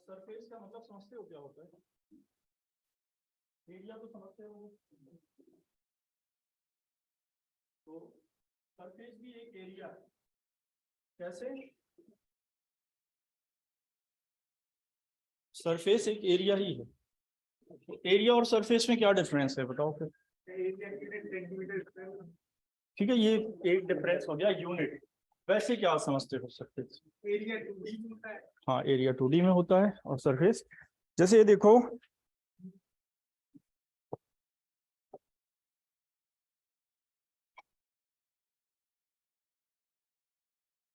Surface का मतलब समझते हो क्या होता है? एरिया तो समझते हो। तो सरफेस भी एक एरिया है। कैसे? सरफेस एक एरिया ही है। एरिया और सरफेस में क्या डिफरेंस है बताओ फिर। ठीक है, ये एक डिफरेंस हो गया यूनिट। वैसे क्या समझते हो सरफेस? एरिया 2D में होता है। हाँ, एरिया 2D में होता है। और सरफेस जैसे ये देखो,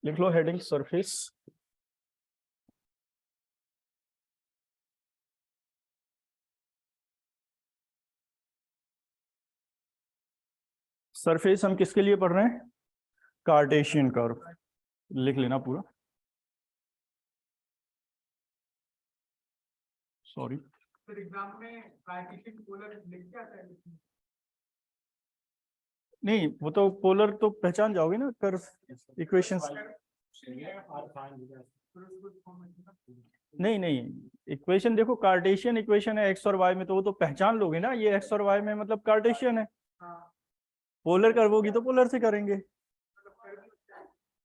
लिख लो हेडिंग सरफेस। सरफेस हम किसके लिए पढ़ रहे हैं? Cartesian curve. लिख लेना पूरा। सॉरी, एग्जाम में कार्टेशियन पोलर लिख के आता है। नहीं, वो तो पोलर तो पहचान जाओगे ना, कर्व इक्वेशंस। नहीं नहीं, इक्वेशन देखो, कार्टेशियन इक्वेशन है एक्स और वाई में, तो वो तो पहचान लोगे ना, ये एक्स और वाई में मतलब कार्टेशियन है। पोलर कर्व होगी तो पोलर से करेंगे,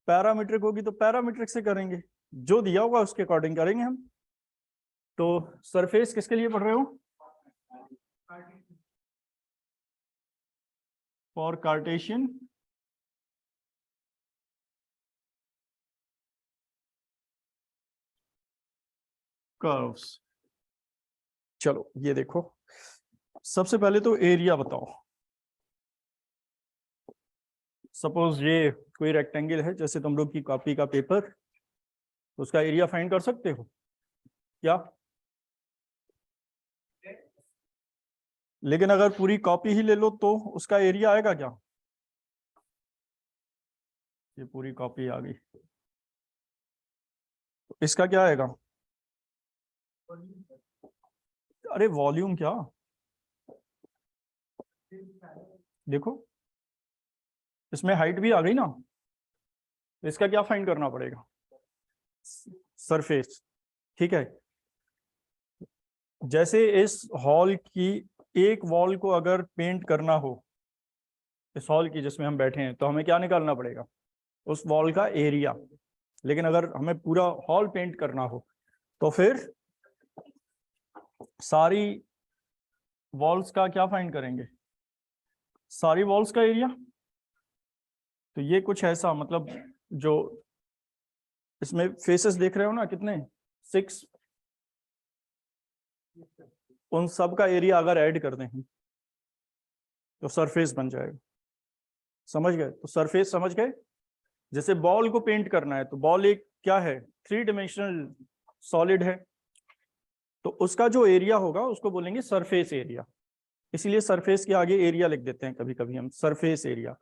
पैरामीट्रिक होगी तो पैरामीट्रिक से करेंगे, जो दिया होगा उसके अकॉर्डिंग करेंगे हम। तो सरफेस किसके लिए पढ़ रहे हो? For Cartesian curves. चलो ये देखो, सबसे पहले तो एरिया बताओ। सपोज ये कोई रेक्टेंगल है, जैसे तुम लोग की कॉपी का पेपर, तो उसका एरिया फाइंड कर सकते हो क्या? लेकिन अगर पूरी कॉपी ही ले लो तो उसका एरिया आएगा क्या? ये पूरी कॉपी आ गई, तो इसका क्या आएगा? अरे वॉल्यूम क्या, देखो इसमें हाइट भी आ गई ना, तो इसका क्या फाइंड करना पड़ेगा? सरफेस। ठीक है, जैसे इस हॉल की एक वॉल को अगर पेंट करना हो, इस हॉल की जिसमें हम बैठे हैं, तो हमें क्या निकालना पड़ेगा? उस वॉल का एरिया। लेकिन अगर हमें पूरा हॉल पेंट करना हो, तो फिर सारी वॉल्स का क्या फाइंड करेंगे? सारी वॉल्स का एरिया। तो ये कुछ ऐसा, मतलब जो इसमें फेसेस देख रहे हो ना, कितने? 6। उन सब का एरिया अगर ऐड कर दें हम, तो सरफेस बन जाएगा। समझ गए? तो सरफेस समझ गए। जैसे बॉल को पेंट करना है, तो बॉल एक क्या है? 3 डायमेंशनल सॉलिड है, तो उसका जो एरिया होगा उसको बोलेंगे सरफेस एरिया। इसीलिए सरफेस के आगे एरिया लिख देते हैं कभी कभी हम, सरफेस एरिया।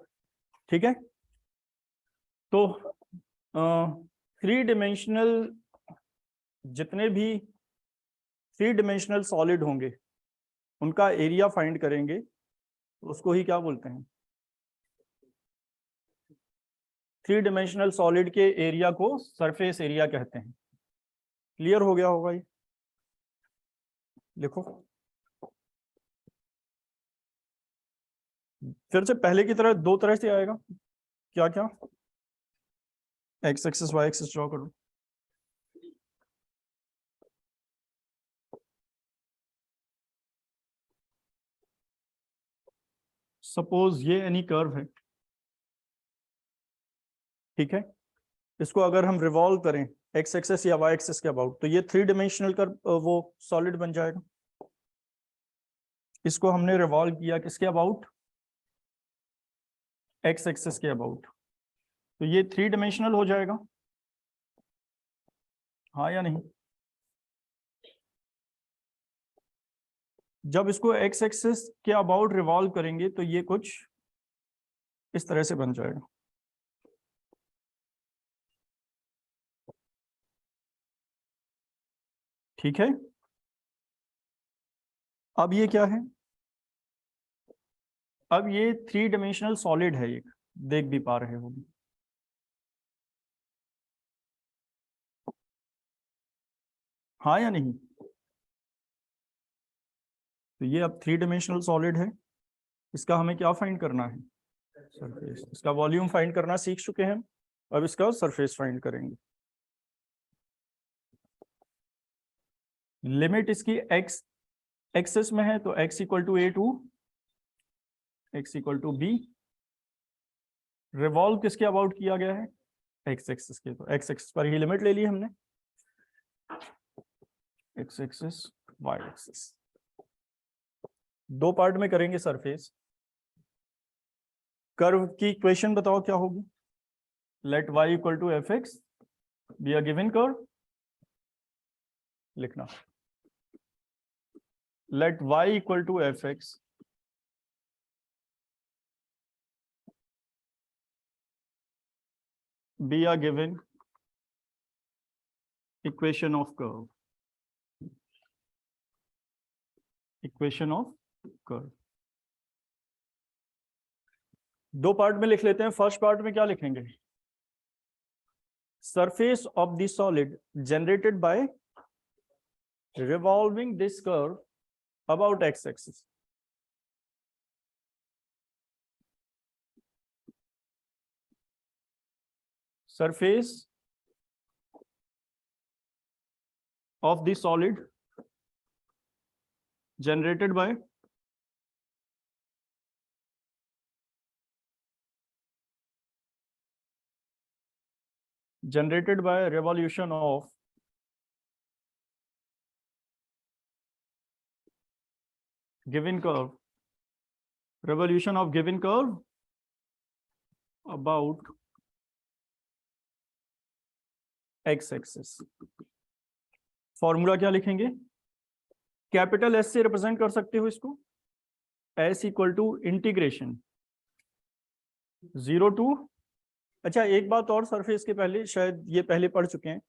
ठीक है, तो 3 डायमेंशनल, जितने भी 3 डायमेंशनल सॉलिड होंगे उनका एरिया फाइंड करेंगे, तो उसको ही क्या बोलते हैं? 3 डायमेंशनल सॉलिड के एरिया को सरफेस एरिया कहते हैं। क्लियर हो गया होगा ये? लिखो फिर से पहले की तरह, 2 तरह से आएगा। क्या क्या? X axis y axis draw करो। सपोज ये एनी कर्व है, ठीक है, इसको अगर हम रिवॉल्व करें एक्स एक्सिस या वाई एक्सिस के अबाउट, तो ये 3 डायमेंशनल कर्व वो सॉलिड बन जाएगा। इसको हमने रिवॉल्व किया किसके अबाउट? एक्स एक्सिस के अबाउट, तो ये 3 डायमेंशनल हो जाएगा। हाँ या नहीं? जब इसको एक्स एक्सिस के अबाउट रिवॉल्व करेंगे, तो ये कुछ इस तरह से बन जाएगा। ठीक है, अब ये क्या है? अब ये 3 डायमेंशनल सॉलिड है एक, देख भी पा रहे होंगे। हाँ या नहीं? तो ये अब 3 डायमेंशनल सॉलिड है, इसका हमें क्या फाइंड करना है? सरफेस। इसका वॉल्यूम फाइंड करना सीख चुके हैं, अब इसका सरफेस फाइंड करेंगे। लिमिट इसकी एक्स एक्सेस में है तो x equal to a to x equal to b। Revolve किसके अबाउट किया गया है? x एक्सिस के, तो x एक्सिस पर ही लिमिट ले ली हमने, x एक्सिस y एक्सिस। दो पार्ट में करेंगे सरफेस। कर्व की इक्वेशन बताओ क्या होगी? Let y equal to F X be a given curve. लिखना let y equal to F X be a given equation of curve, equation of curve। दो part में लिख लेते हैं। फर्स्ट पार्ट में क्या लिखेंगे? Surface of the solid generated by revolving this curve about x-axis। surface of the solid generated by revolution of given curve, revolution of given curve about x-axis। Formula क्या लिखेंगे? Capital S से represent कर सकते हो इसको, s equal to integration 0 to. अच्छा एक बात और, सरफेस के पहले, शायद ये पहले पढ़ चुके हैं,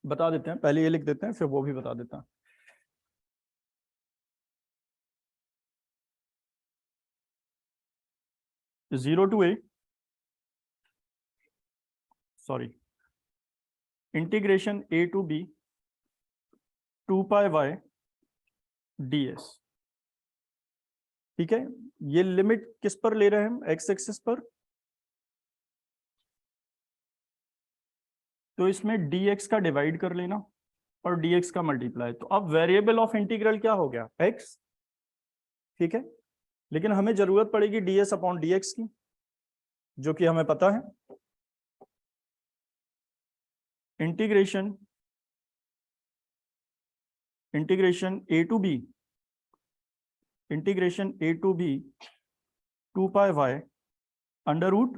बता देते हैं, पहले ये लिख देते हैं फिर वो भी बता देता हैं। Zero to a, sorry, integration a to b 2 pi y ds। ठीक है, ये लिमिट किस पर ले रहे हैं हम? x एक्सिस पर। तो इसमें dx का डिवाइड कर लेना और dx का मल्टीप्लाई। तो अब वेरिएबल ऑफ इंटीग्रल क्या हो गया? x। ठीक है, लेकिन हमें जरूरत पड़ेगी ds अपॉन dx की, जो कि हमें पता है। Integration a to b, integration a to b 2 pi y under root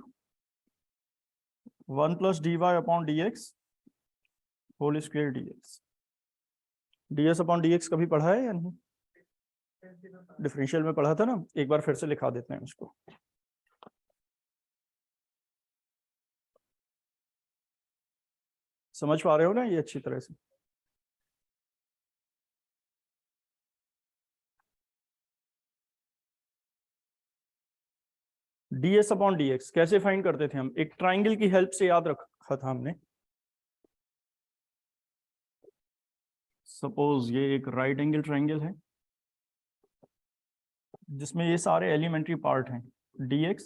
1 plus dy upon dx whole square dx। ds upon dx कभी पढ़ा है या नहीं? डिफरेंशियल में पढ़ा था ना, एक बार फिर से लिखा देते हैं इसको। समझ पा रहे हो ना ये अच्छी तरह से? ds अपॉन dx कैसे फाइंड करते थे हम? एक ट्राइंगल की हेल्प से याद रखा था हमने। सपोज ये एक राइट एंगल ट्राइंगल है जिसमें ये सारे एलिमेंट्री पार्ट हैं, dx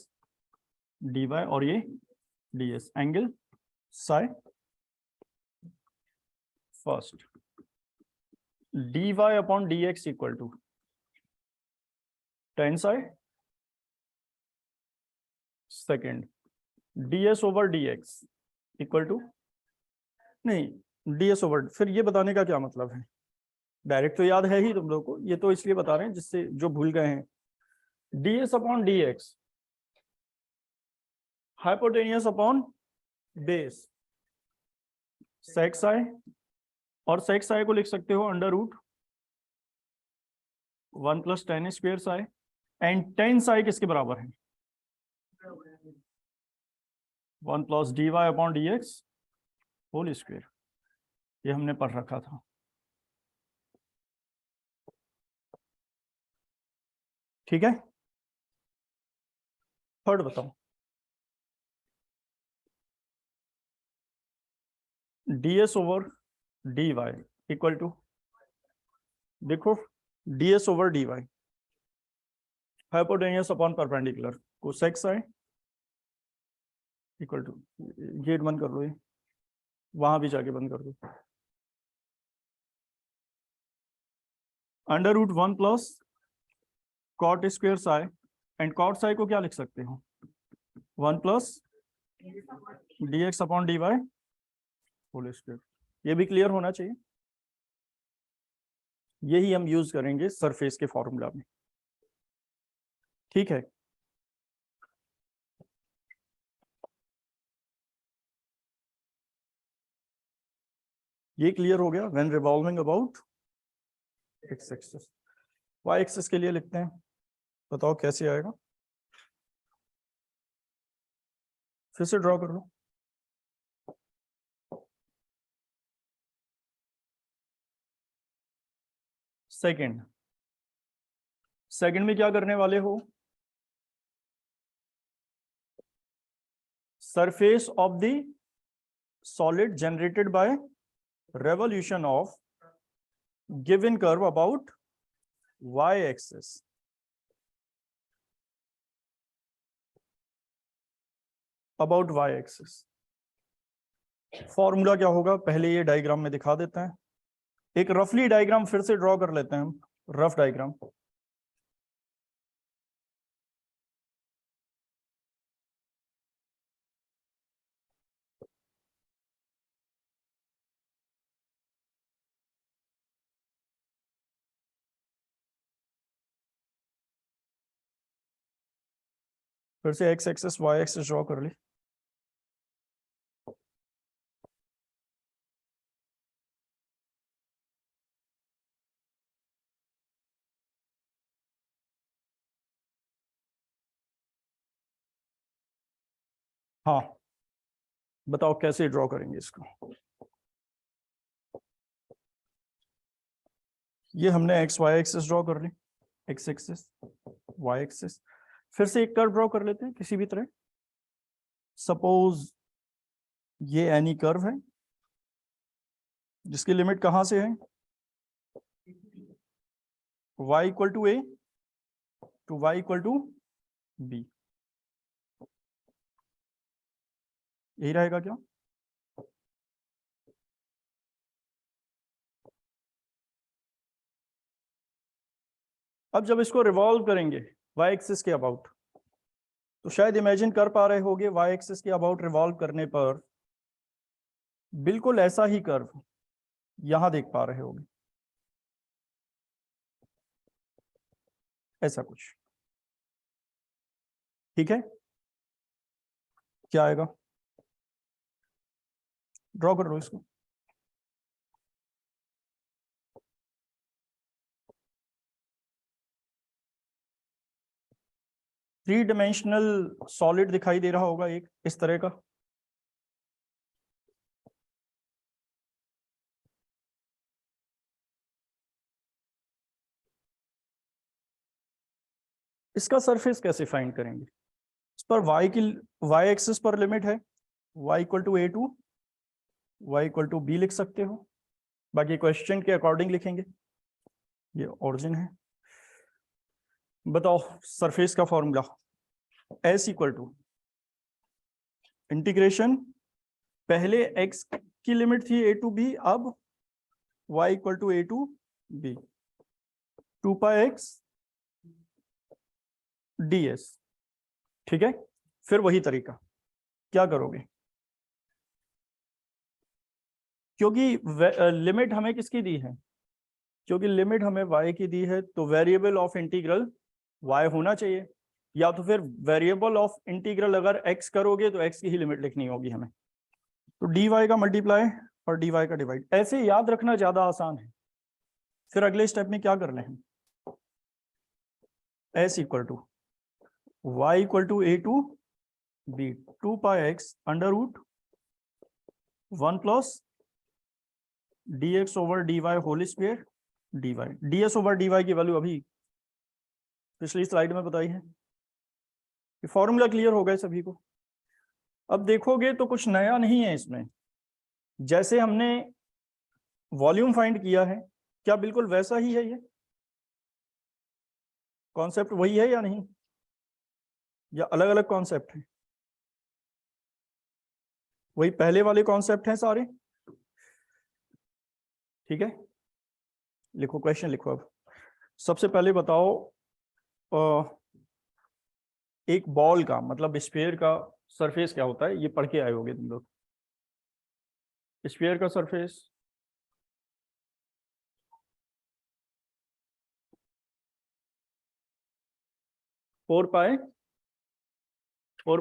dy और ये ds। Angle psi first, dy upon dx equal to tan psi second, ds over dx equal to, नहीं ds ओवर, फिर ये बताने का क्या मतलब है? डायरेक्ट तो याद है ही तुम लोग को, ये तो इसलिए बता रहे हैं जिससे जो भूल गए हैं। ds upon dx hypotenuse upon base sec psi, और सेक साइ को लिख सकते हो under root 1 plus tan square psi. And tan psi किसके बराबर है? 1 plus dy upon dx whole square. ये हमने पढ़ रखा था। ठीक है, थर्ड बताओ, ds over dy equal to, देखो ds over dy hypotenuse upon perpendicular cosec sine equal to, gate बंद कर लो, ये वहां भी जाके बंद कर दो, under root 1 plus cot square psi, and cot psi को क्या लिख सकते हो, 1 plus dx upon dy whole square. ये भी क्लियर होना चाहिए, यही हम यूज करेंगे सरफेस के फॉर्मूला में, ठीक है। ये क्लियर हो गया, when revolving about x axis. Y axis के लिए लिखते हैं, बताओ कैसे आएगा, फिर से ड्रॉ कर लो। सेकंड, सेकंड में क्या करने वाले हो, surface of the solid generated by revolution of given curve about y-axis, about y-axis। Formula क्या होगा, पहले ये डायग्राम में दिखा देते हैं, एक रफली डायग्राम फिर से ड्रॉ कर लेते हैं हम, रफ डायग्राम। फिर से x axis y axis draw कर ली, हाँ बताओ कैसे ड्रॉ करेंगे इसको। ये हमने एक्स वाई एक्सिस ड्रॉ कर ली, एक्स एक्सिस वाई एक्सिस। फिर से एक कर्व ड्रॉ कर लेते हैं किसी भी तरह, सपोज ये एनी कर्व है जिसकी लिमिट कहां से है, y equal to a to y equal to b, यही रहेगा क्या, अब जब इसको रिवॉल्व करेंगे y एक्सिस के अबाउट, तो शायद इमेजिन कर पा रहे होगे y एक्सिस के अबाउट रिवॉल्व करने पर बिल्कुल ऐसा ही कर्व यहां देख पा रहे होगे, ऐसा कुछ, ठीक है। क्या आएगा, ड्रॉ कर लो इसको। थ्री डिमेंशनल सॉलिड दिखाई दे रहा होगा एक इस तरह का, इसका सरफेस कैसे फाइंड करेंगे, इस पर y एक्सिस पर लिमिट है, y equal to a to y equal to b लिख सकते हो, बाकी क्वेश्चन के अकॉर्डिंग लिखेंगे। ये ओरिजिन है, बताओ सरफेस का formula, s equal to integration, पहले x की लिमिट थी a टू b, अब y equal to a to b, 2 pi x ds, ठीक है। फिर वही तरीका, क्या करोगे, क्योंकि लिमिट हमें किसकी दी है, क्योंकि लिमिट हमें y की दी है, तो वेरिएबल ऑफ इंटीग्रल y होना चाहिए, या तो फिर वेरिएबल ऑफ इंटीग्रल अगर x करोगे तो x की ही लिमिट लिखनी होगी हमें, तो dy का मल्टीप्लाई और dy का डिवाइड, ऐसे याद रखना ज्यादा आसान है। फिर अगले स्टेप में क्या करना है, s equal to y equal to a to b, 2 pi x under root 1 plus dx over dy whole square dy, ds over dy की वैल्यू अभी पिछली स्लाइड में बताई है, ये फॉर्मूला क्लियर हो गए सभी को? अब देखोगे तो कुछ नया नहीं है इसमें। जैसे हमने वॉल्यूम फाइंड किया है, क्या बिल्कुल वैसा ही है? ये कॉन्सेप्ट वही है या नहीं, या अलग अलग कॉन्सेप्ट है? वही पहले वाले कॉन्सेप्ट हैं सारे। ठीक है, लिखो, क्वेश्चन लिखो। अब सबसे पहले बताओ, एक बॉल का मतलब स्फीयर का सरफेस क्या होता है? ये पढ़ के आए होगे तुम लोग। स्फीयर का सरफेस 4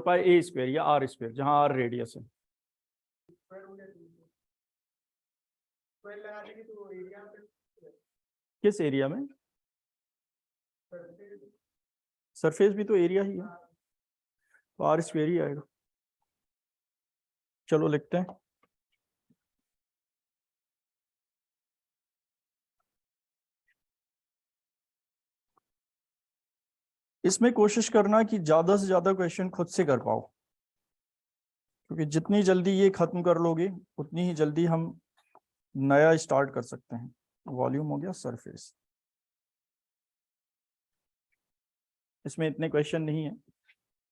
पाई ए स्क्वायर या आर स्क्वायर, जहां आर रेडियस है। किस एरिया में? सरफेस भी तो एरिया ही है, तो आर स्क्वायर ही आएगा। चलो लिखते हैं। इसमें कोशिश करना कि ज्यादा से ज्यादा क्वेश्चन खुद से कर पाओ, क्योंकि जितनी जल्दी ये खत्म कर लोगे उतनी ही जल्दी हम नया स्टार्ट कर सकते हैं। वॉल्यूम हो गया, सरफेस। इसमें इतने क्वेश्चन नहीं है,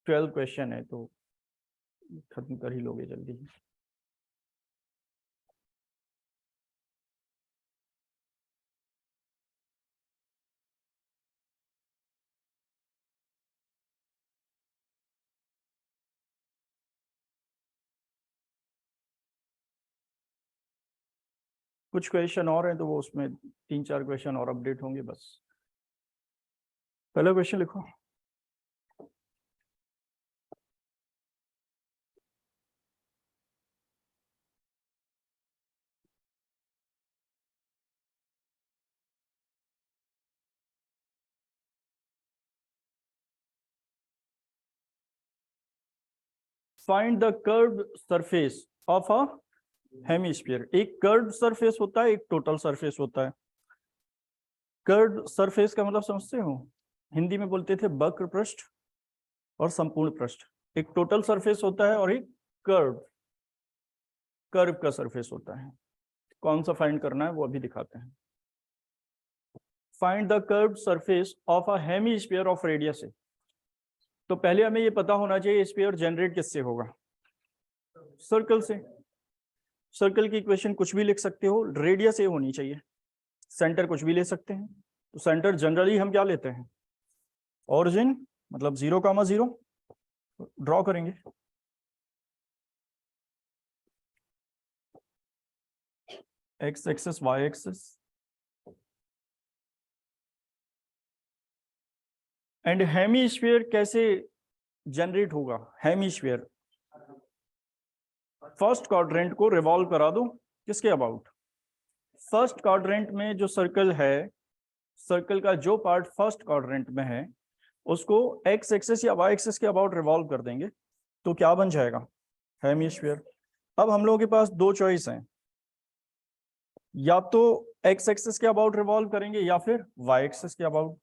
12 क्वेश्चन है, तो खत्म कर ही लोगे जल्दी ही। कुछ क्वेश्चन और हैं तो वो उसमें 3-4 क्वेश्चन और अपडेट होंगे बस। पहला क्वेश्चन लिखो। Find the curved surface of a hemisphere. एक कर्व्ड सरफेस होता है, एक टोटल सरफेस होता है। कर्व्ड सरफेस का मतलब समझते हो? हिंदी में बोलते थे वक्र पृष्ठ और संपूर्ण पृष्ठ। एक टोटल सरफेस होता है और एक कर्व कर्व का सरफेस होता है। कौन सा फाइंड करना है वो अभी दिखाते हैं। Find the curved surface of a hemisphere of radius A. तो पहले हमें ये पता होना चाहिए स्फीयर जनरेट किससे होगा? सर्कल से। सर्कल की इक्वेशन कुछ भी लिख सकते हो, रेडियस ए होनी चाहिए। सेंटर कुछ भी ले सकते हैं, तो सेंटर जनरली हम क्या लेते हैं? ओरिजिन, मतलब 0,0 ड्रॉ करेंगे। X axis, y axis, and hemisphere कैसे जनरेट होगा? हेमिस्फीयर फर्स्ट क्वाड्रेंट को रिवॉल्व करा दो। किसके अबाउट? फर्स्ट क्वाड्रेंट में जो सर्कल है, सर्कल का जो पार्ट फर्स्ट क्वाड्रेंट में है उसको एक्स एक्सेस या वाई एक्सेस के अबाउट रिवॉल्व कर देंगे, तो क्या बन जाएगा? हेमिस्फीयर। अब हम लोगों के पास दो चॉइस हैं, या तो एक्स एक्सेस के अबाउट रिवॉल्व करेंगे या फिर वाई एक्सेस के अबाउट।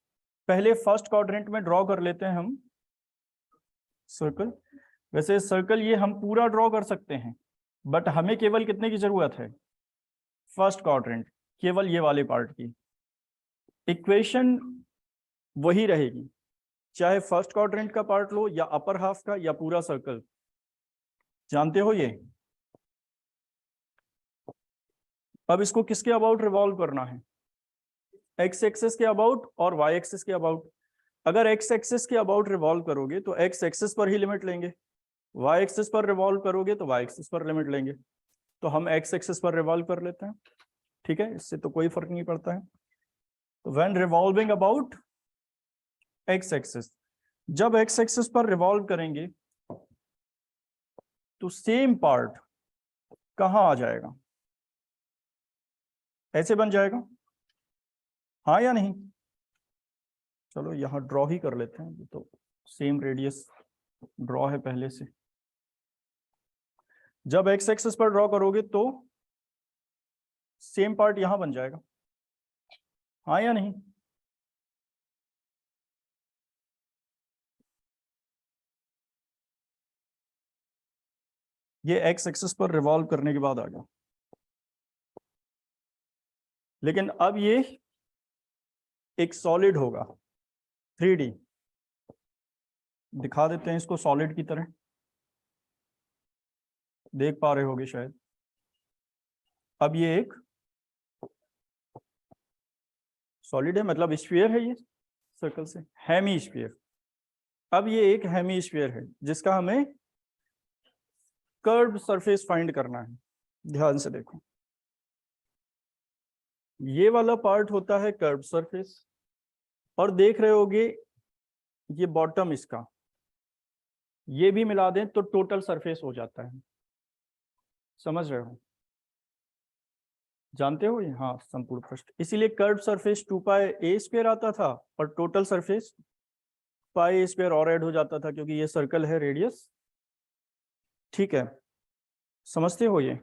पहले फर्स्ट क्वाड्रेंट में ड्रॉ कर लेते हैं हम सर्कल। वैसे सर्कल ये हम पूरा ड्रॉ कर सकते हैं, बट हमें केवल कितने की जरूरत है? फर्स्ट क्वाड्रेंट, केवल ये वाले पार्ट की। इक्वेशन वही रहेगी, चाहे फर्स्ट क्वाड्रेंट का पार्ट लो या अपर हाफ का या पूरा सर्कल। जानते हो ये? अब इसको किसके अबाउट रिवॉल्व करना है? एक्स एक्सेस के अबाउट और वाई एक्सेस के अबाउट। अगर एक्स एक्सेस के अबाउट रिवॉल्व करोगे तो एक्स एक्सेस पर ही लिमिट लेंगे, वाई एक्सेस पर रिवॉल्व करोगे तो वाई एक्सेस पर लिमिट लेंगे। तो हम एक्स एक्सेस पर रिवॉल्व कर लेते हैं, ठीक है, इससे तो कोई फर्क नहीं पड़ता है। तो when revolving about x axis, जब एक्स एक्सेस पर रिवॉल्व करेंगे तो सेम पार्ट कहां आ जाएगा? ऐसे बन जाएगा, हाँ या नहीं? चलो यहां ड्रॉ ही कर लेते हैं, तो सेम रेडियस ड्रॉ है पहले से। जब एक्स एक्सेस पर ड्रॉ करोगे तो सेम पार्ट यहां बन जाएगा, हाँ या नहीं? ये एक्स एक्सिस पर रिवॉल्व करने के बाद आ गया, लेकिन अब ये एक सॉलिड होगा 3D। दिखा देते हैं इसको सॉलिड की तरह, देख पा रहे होगे शायद। अब ये एक सॉलिड है, मतलब स्फीयर है ये, सर्कल से हेमी स्फीयर। अब ये एक हेमी स्फीयर है जिसका हमें कर्व सरफेस फाइंड करना है। ध्यान से देखो, ये वाला पार्ट होता है कर्व सरफेस, और देख रहे होगे ये बॉटम इसका, ये भी मिला दें तो टोटल सरफेस हो जाता है। समझ रहे हो, जानते हो ये? हाँ, संपूर्ण पृष्ठ। इसीलिए कर्व सरफेस 2πa² आता था और टोटल सरफेस πa² और ऐड हो जाता था, क्योंकि ये सर्कल है, रेडियस। ठीक है, समझते हो ये?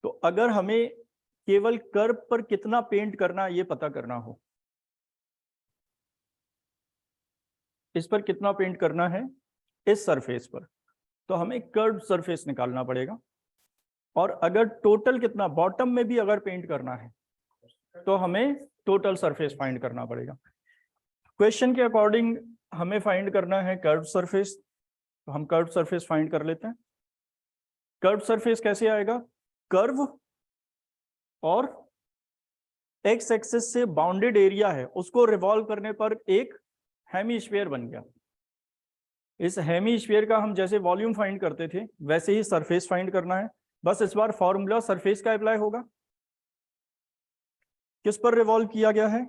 तो अगर हमें केवल कर्व पर कितना पेंट करना ये पता करना हो, इस पर कितना पेंट करना है इस सरफेस पर, तो हमें कर्व सरफेस निकालना पड़ेगा। और अगर टोटल कितना बॉटम में भी अगर पेंट करना है तो हमें टोटल सरफेस फाइंड करना पड़ेगा। क्वेश्चन के अकॉर्डिंग हमें फाइंड करना है कर्व सरफेस, तो हम कर्व सरफेस फाइंड कर लेते हैं। कर्व सरफेस कैसे आएगा? कर्व और एक्स एक्सिस से बाउंडेड एरिया है उसको रिवॉल्व करने पर एक हेमीस्फीयर बन गया। इस हेमीस्फीयर का हम जैसे वॉल्यूम फाइंड करते थे वैसे ही सरफेस फाइंड करना है। बस इस बार फॉर्मूला सरफेस का अप्लाई होगा। किस पर रिवॉल्व किया गया है?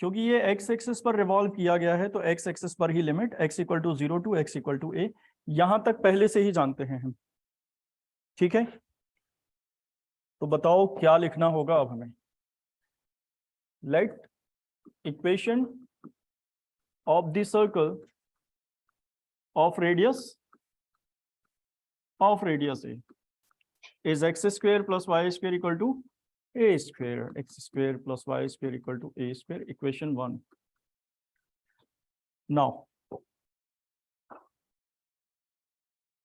क्योंकि ये एक्स एक्सिस पर रिवॉल्व किया गया है तो एक्स एक्सिस पर ही limit x = 0 to x = a, यहां तक पहले से ही जानते हैं हम। ठीक है, तो बताओ क्या लिखना होगा अब हमें। Let equation of the circle of radius a is x² + y² = a², x² + y² = a², equation 1. Now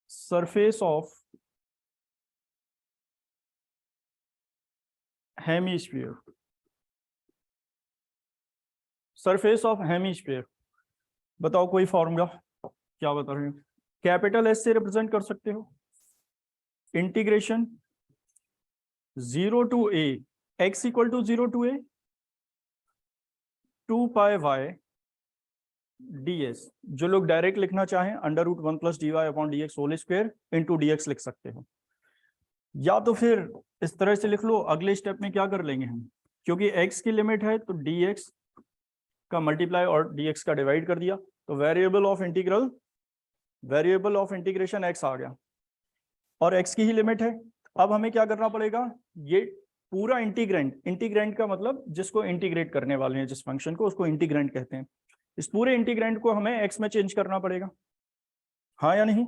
surface of hemisphere, surface of hemisphere, बताओ कोई फॉर्मूला क्या बता रहे हो? कैपिटल एस से रिप्रेजेंट कर सकते हो। Integration 0 to a x = 0 to a 2πy ds। जो लोग डायरेक्ट लिखना चाहें √1 + dy/dx whole square into dx लिख सकते हो, या तो फिर इस तरह से लिख लो। अगले स्टेप में क्या कर लेंगे हम, क्योंकि x की लिमिट है तो dx का मल्टीप्लाई और dx का डिवाइड कर दिया, तो वेरिएबल ऑफ इंटीग्रेशन x आ गया और x की ही लिमिट है। अब हमें क्या करना पड़ेगा, ये पूरा इंटीग्रेंट का मतलब जिसको इंटीग्रेट करने वाले हैं, जिस फंक्शन को, उसको इंटीग्रेंट कहते हैं। इस पूरे इंटीग्रेंट को हमें x में चेंज करना पड़ेगा, हाँ या नहीं?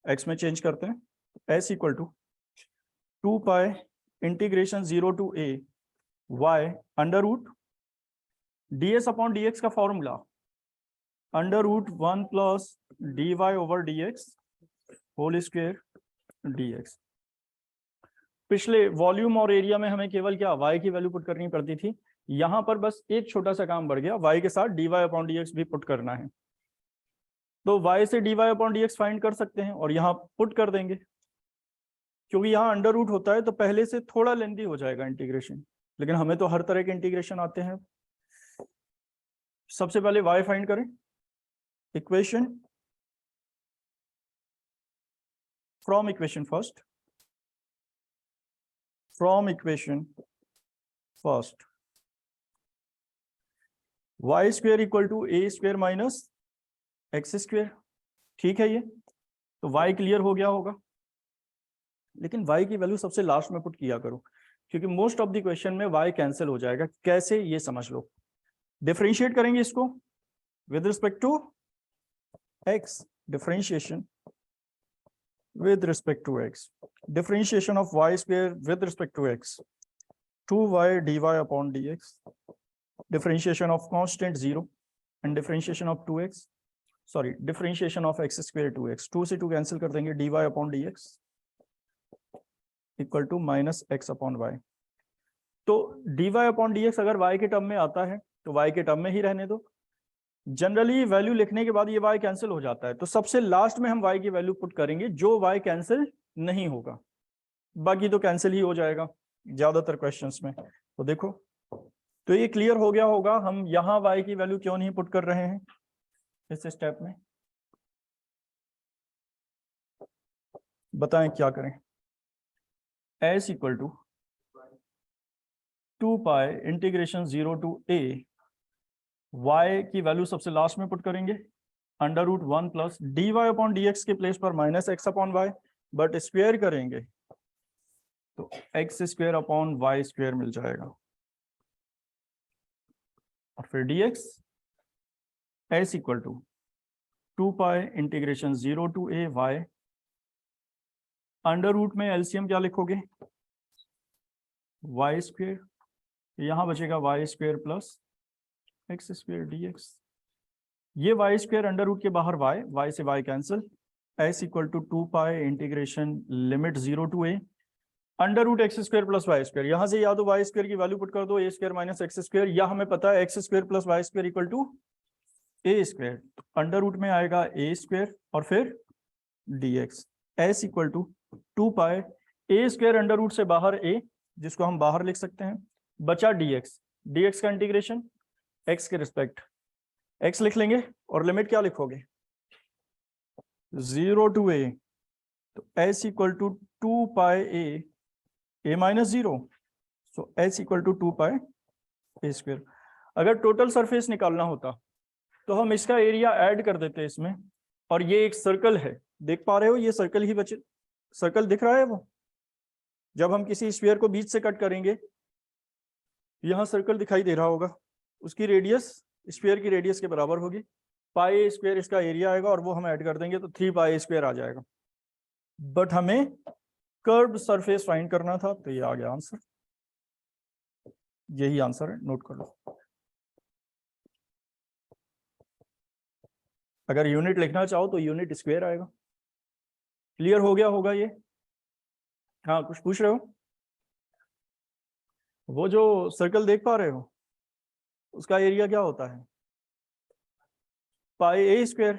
x में चेंज करते हैं, s = 2π integration 0 to a y √ ds/dx का formula √1 + dy/dx whole square dx। पिछले वॉल्यूम और एरिया में हमें केवल क्या y की वैल्यू पुट करनी पड़ती थी, यहां पर बस एक छोटा सा काम बढ़ गया, y के साथ dy/dx भी पुट करना है। तो y से dy/dx फाइंड कर सकते हैं और यहाँ पुट कर देंगे। क्योंकि यहाँ √ होता है तो पहले से थोड़ा लेंथी हो जाएगा इंटीग्रेशन, लेकिन हमें तो हर तरह के इंटीग्रेशन आते हैं। सबसे पहले y फाइंड करें। Equation from equation first y² = a² - x²। ठीक है, ये तो y क्लियर हो गया होगा, लेकिन y की वैल्यू सबसे लास्ट में पुट किया करो, क्योंकि मोस्ट ऑफ द क्वेश्चन में y कैंसिल हो जाएगा। कैसे, ये समझ लो। डिफरेंशिएट करेंगे इसको with respect to x, differentiation with respect to x, differentiation of y² with respect to x, 2y dy upon dx, differentiation of constant 0 and differentiation of 2x, sorry, differentiation of x square 2x, 2 से 2 cancel कर देंगे, dy upon dx equal to minus x upon y. तो dy upon dx अगर y के term में आता है तो y के टर्म में ही रहने दो। जनरली वैल्यू लिखने के बाद ये y कैंसिल हो जाता है, तो सबसे लास्ट में हम y की वैल्यू पुट करेंगे जो y कैंसिल नहीं होगा, बाकी तो कैंसिल ही हो जाएगा ज्यादातर क्वेश्चंस में। तो देखो, तो ये क्लियर हो गया होगा हम यहाँ y की वैल्यू क्यों नहीं पुट कर रहे हैं इस स्टेप में। बताएं क्या करें। s equal to 2 pi integration 0 to a, y की वैल्यू सबसे लास्ट में पुट करेंगे, under root 1 plus dy upon dx के प्लेस पर minus x upon Y, but square करेंगे तो x square upon Y square मिल जाएगा, और फिर dx s equal to 2 pi integration 0 to a y, under root में एलसीएम क्या लिखोगे, वाई स्क्वायर, यहां बचेगा Y square plus x square dx, ये वाई स्क्वायर अंडर रूट के बाहर वाई, वाई से y cancel, s equal to 2 pi integration limit 0 to a under root x square plus y square, यहां से या तो वाई स्क्वायर की value put कर दो, a square minus x square, या हमें पता है x square plus y square equal to a square, under root में आएगा ए स्क्वायर और फिर dx, s equal to 2 pi a square under root से बाहर a, जिसको हम बाहर लिख सकते हैं, बचा dx, dx का इंटीग्रेशन x के रिस्पेक्ट x लिख लेंगे, और लिमिट क्या लिखोगे 0 टू a, तो s equal to 2 pi a minus 0, so s equal to 2 pi a square. अगर टोटल सरफेस निकालना होता तो हम इसका एरिया ऐड कर देते इसमें, और ये एक सर्कल है, देख पा रहे हो, ये सर्कल ही बचे, सर्कल दिख रहा है वो, जब हम किसी स्फीयर को बीच से कट करेंगे यहां सर्कल दिखाई दे रहा होगा, उसकी रेडियस स्फीयर की रेडियस के बराबर होगी, पाई स्क्वायर इसका एरिया आएगा, और वो हम ऐड कर देंगे तो 3 पाई स्क्वायर आ जाएगा। बट हमें कर्व्ड सरफेस फाइंड करना था, तो ये आ गया आंसर, यही आंसर है, नोट कर लो। अगर यूनिट लिखना चाहो तो यूनिट स्क्वायर आएगा। क्लियर हो गया होगा ये? हाँ, कुछ पूछ रहे हो? वो जो सर्कल देख पा रहे हो उसका एरिया क्या होता है, पाई ए स्क्वायर,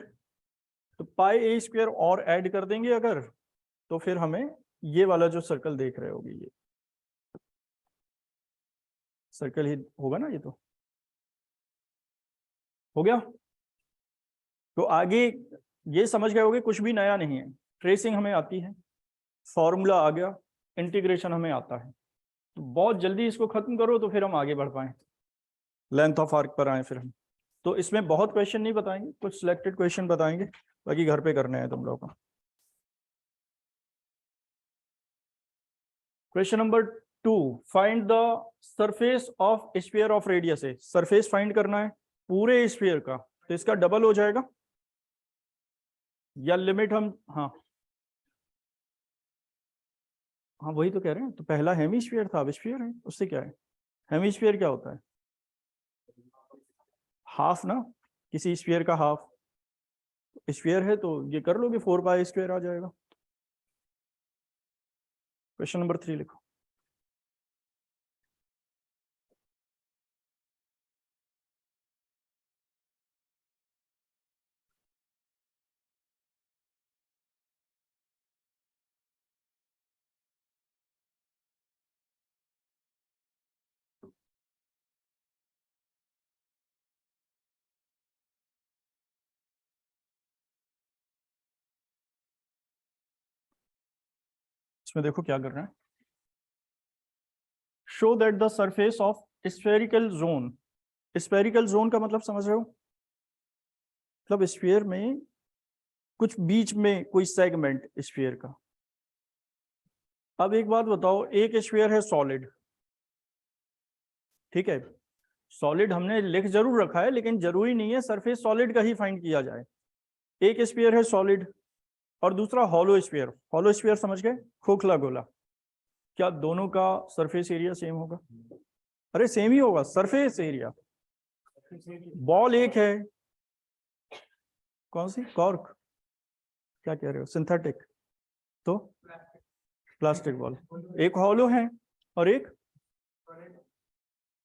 तो पाई ए स्क्वायर और ऐड कर देंगे अगर, तो फिर हमें ये वाला जो सर्कल देख रहे होगे ये सर्कल ही होगा ना, ये तो हो गया। तो आगे ये समझ गए होगे कुछ भी नया नहीं है, ट्रेसिंग हमें आती है, फॉर्मूला आ गया, इंटीग्रेशन हमें आता है, तो बहुत जल्दी इसको खत्म करो तो फिर हम आगे बढ़ पाए, लेंथ ऑफ आर्क पर आए फिर हम। तो इसमें बहुत क्वेश्चन नहीं बताएंगे, कुछ सिलेक्टेड क्वेश्चन बताएंगे, बाकी घर पे करने हैं तुम लोगों को। Question number 2, find the surface of sphere of radius A, surface find करना है पूरे स्फीयर का, तो इसका डबल हो जाएगा या लिमिट हम, हाँ हाँ वही तो कह रहे हैं, तो पहला हेमिस्फीयर था, अब स्फीयर है, उससे क्या है, हेमिस्फीयर क्या होता है, हाफ ना, किसी स्फीयर का हाफ, स्फीयर है तो ये कर लोगे 4 पाई स्क्वायर आ जाएगा। क्वेश्चन नंबर 3 लिखो। इसमें देखो क्या कर रहे हैं, show that the surface of spherical zone, spherical zone का मतलब समझ रहे हो, मतलब स्फीयर में कुछ बीच में कोई सेगमेंट स्फीयर का। अब एक बात बताओ, एक स्फीयर है सॉलिड, ठीक है, सॉलिड हमने लिख जरूर रखा है लेकिन जरूरी नहीं है सरफेस सॉलिड का ही फाइंड किया जाए। एक स्फीयर है सॉलिड और दूसरा हॉलो स्फीयर, हॉलो स्फीयर समझ गए, खोखला गोला, क्या दोनों का सरफेस एरिया सेम होगा? अरे सेम ही होगा सरफेस एरिया। बॉल एक है, कौन सी? कॉर्क? क्या कह रहे हो? सिंथेटिक? तो प्लास्टिक बॉल। एक हॉलो है और एक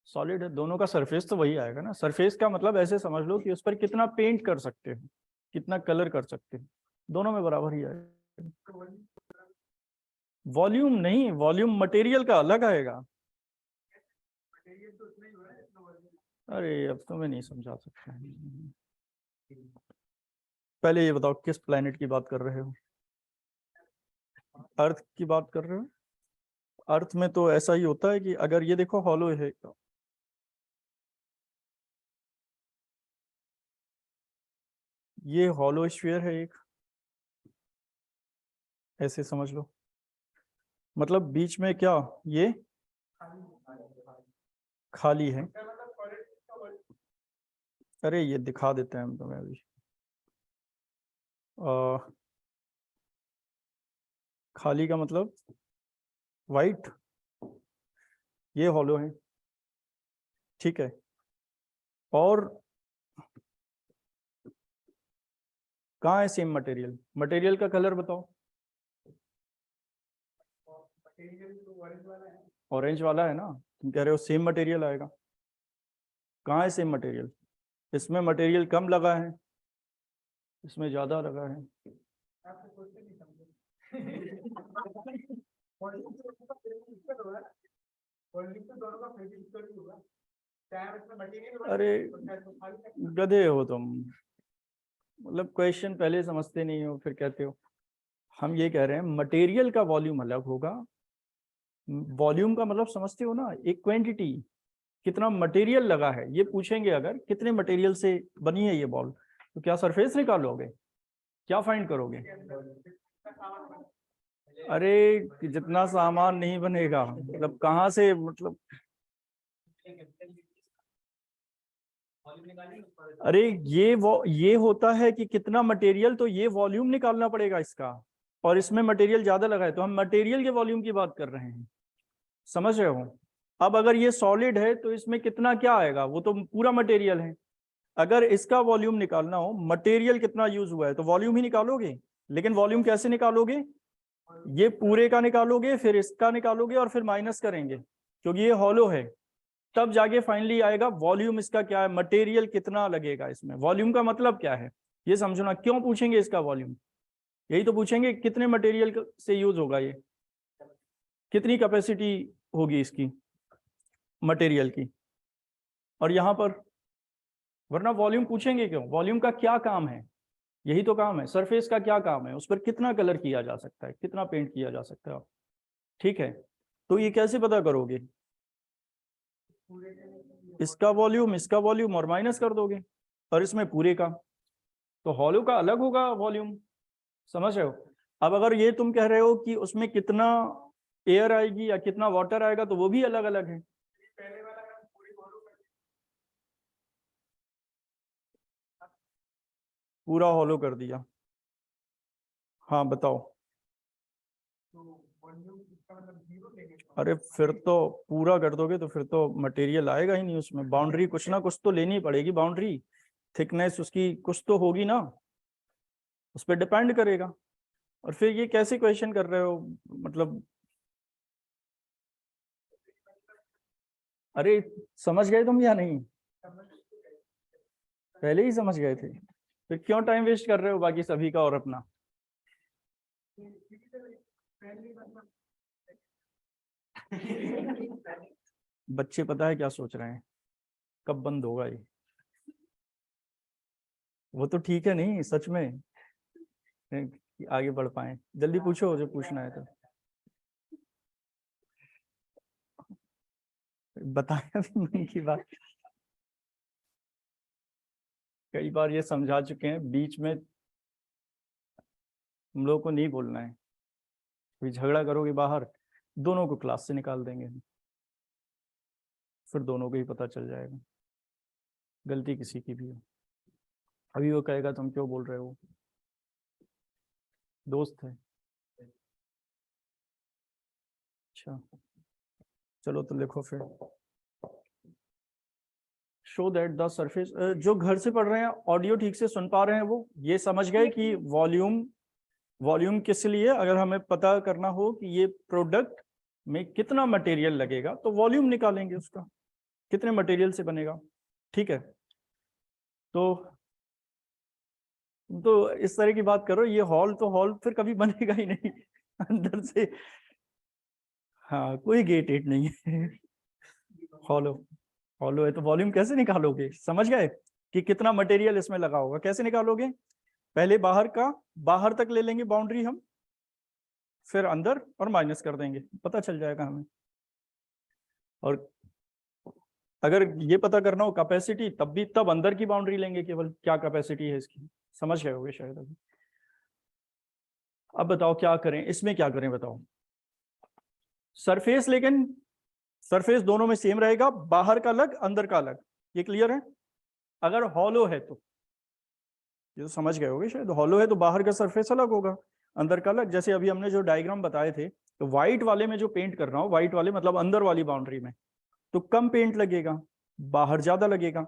सॉलिड है। दोनों का सरफेस तो वही आएगा ना। सरफेस का मतलब ऐसे समझ लो कि उस पर कितना पेंट कर सकते हो, कितना कलर कर सकते हो, दोनों में बराबर ही आएगा। वॉल्यूम नहीं, वॉल्यूम मटेरियल का अलग आएगा। अरे अब तो मैं नहीं समझा सकता। पहले ये बताओ किस प्लेनेट की बात कर रहे हो? अर्थ की बात कर रहे हो? अर्थ में तो ऐसा ही होता है कि अगर ये देखो हॉलो है, ये हॉलो स्फीयर है एक, ऐसे समझ लो। मतलब बीच में क्या, ये खाली है। अरे ये दिखा देते हैं हम तुम्हें अभी। खाली का मतलब वाइट, ये हॉलो है, ठीक है। और कहाँ है सेम मटेरियल? मटेरियल का कलर बताओ। ऑरेंज वाला है ना, तुम कह रहे हो सेम मटेरियल आएगा। कहाँ है सेम मटेरियल? इसमें मटेरियल कम लगा है, इसमें ज्यादा लगा है। अरे गधे हो तुम, मतलब क्वेश्चन पहले समझते नहीं हो फिर कहते हो। हम ये कह रहे हैं मटेरियल का वॉल्यूम अलग होगा। वॉल्यूम का मतलब समझते हो ना, एक क्वांटिटी, कितना मटेरियल लगा है। ये पूछेंगे अगर कितने मटेरियल से बनी है ये बॉल, तो क्या सरफेस निकालोगे? क्या फाइंड करोगे? अरे जितना सामान नहीं बनेगा, मतलब कहाँ से, मतलब अरे ये होता है कि कितना मटेरियल, तो ये वॉल्यूम निकालना पड़ेगा इसका। और इसमें मटेरियल ज्यादा लगा है तो हम मटेरियल के वॉल्यूम की बात कर रहे हैं, समझ रहे हो? अब अगर ये सॉलिड है तो इसमें कितना क्या आएगा, वो तो पूरा मटेरियल है। अगर इसका वॉल्यूम निकालना हो, मटेरियल कितना यूज हुआ है, तो वॉल्यूम ही निकालोगे। लेकिन वॉल्यूम कैसे निकालोगे? ये पूरे का निकालोगे, फिर इसका निकालोगे और फिर माइनस करेंगे, क्योंकि ये हॉलो है। तब जाके फाइनली आएगा वॉल्यूम इसका क्या है, मटेरियल कितना लगेगा इसमें। वॉल्यूम का मतलब क्या है ये समझना। क्यों पूछेंगे इसका वॉल्यूम? यही तो पूछेंगे कितने मटेरियल से यूज होगा ये, कितनी कैपेसिटी होगी इसकी मटेरियल की। और यहां पर वरना वॉल्यूम पूछेंगे क्यों? वॉल्यूम का क्या काम है? यही तो काम है। सरफेस का क्या काम है? उस पर कितना कलर किया जा सकता है, कितना पेंट किया जा सकता है, ठीक है। तो ये कैसे पता करोगे? इसका वॉल्यूम और माइनस कर दोगे, और इसमें पूरे का, तो हॉलो का अलग होगा वॉल्यूम, समझ रहे हो? अब अगर ये तुम कह रहे हो कि उसमें कितना एयर आएगी या कितना वाटर आएगा, तो वो भी अलग अलग है। पूरा हॉलो कर दिया, हाँ बताओ। अरे फिर तो पूरा कर दोगे तो फिर तो मटेरियल आएगा ही नहीं उसमें। बाउंड्री कुछ ना कुछ तो लेनी पड़ेगी, बाउंड्री थिकनेस उसकी कुछ तो होगी ना, उस पर डिपेंड करेगा। और फिर ये कैसे क्वेश्चन कर रहे हो, मतलब अरे समझ गए तुम या नहीं? पहले ही समझ गए थे, फिर क्यों टाइम वेस्ट कर रहे हो बाकी सभी का और अपना? बच्चे पता है क्या सोच रहे हैं, कब बंद होगा ये? वो तो ठीक है, नहीं सच में कि आगे बढ़ पाए। जल्दी पूछो जो पूछना है तो। बताया भी नहीं की बात। कई बार ये समझा चुके हैं, बीच में हम लोगों को नहीं बोलना है। कोई झगड़ा करोगे बाहर, दोनों को क्लास से निकाल देंगे, फिर दोनों को ही पता चल जाएगा गलती किसी की भी हो। अभी वो कहेगा तुम क्यों बोल रहे हो, दोस्त है। अच्छा चलो तो लिखो फिर, शो दैट द सरफेस, जो घर से पढ़ रहे हैं ऑडियो ठीक से सुन पा रहे हैं वो ये समझ गए कि वॉल्यूम किस लिए, अगर हमें पता करना हो कि ये प्रोडक्ट में कितना मटेरियल लगेगा तो वॉल्यूम निकालेंगे उसका, कितने मटेरियल से बनेगा। ठीक है, तो इस तरह की बात करो, ये हॉल तो हॉल फिर कभी बनेगा ही नहीं अंदर से। हाँ कोई गेट एट नहीं है, हॉलो हॉलो है तो वॉल्यूम कैसे निकालोगे, समझ गए कि कितना मटेरियल इसमें लगा होगा, कैसे निकालोगे, पहले बाहर तक ले लेंगे बाउंड्री हम, फिर अंदर और माइनस कर देंगे, पता चल जाएगा हमें। और अगर ये पता करना हो कैपेसिटी तब अंदर की बाउंड्री लेंगे केवल, क्या कैपेसिटी है इसकी, समझ गए होगे शायद अभी। अब बताओ क्या करें, इसमें क्या करें बताओ। सरफेस, लेकिन सरफेस दोनों में सेम रहेगा, बाहर का अलग अंदर का अलग, ये क्लियर है। अगर हॉलो है तो, ये तो समझ गए होगे शायद, हॉलो है तो बाहर का सरफेस अलग होगा अंदर का अलग। जैसे अभी हमने जो डायग्राम बताए थे, तो व्हाइट वाले में जो पेंट कर रहा हूँ, व्हाइट वाले मतलब अंदर वाली बाउंड्री में, तो कम पेंट लगेगा, बाहर ज्यादा लगेगा।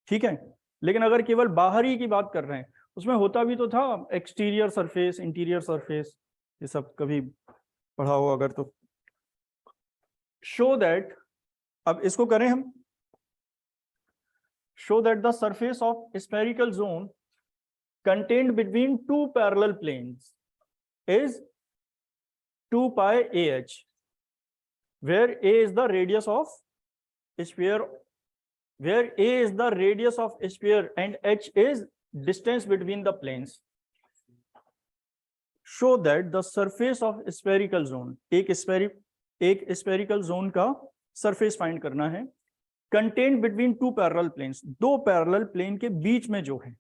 ठीक है, लेकिन अगर केवल बाहर ही की बात कर रहे हैं, उसमें होता भी तो था एक्सटीरियर सरफेस, इंटीरियर सरफेस, ये सब कभी पढ़ा हो अगर तो। शो दैट, अब इसको करें हम, show that the surface of spherical zone contained between two parallel planes is 2 pi ah, where a is the radius of sphere, where a is the radius of sphere and h is distance between the planes. Show that the surface of spherical zone, एक spherical zone का surface find करना है, contained between two parallel planes, दो parallel plane के बीच में जो है,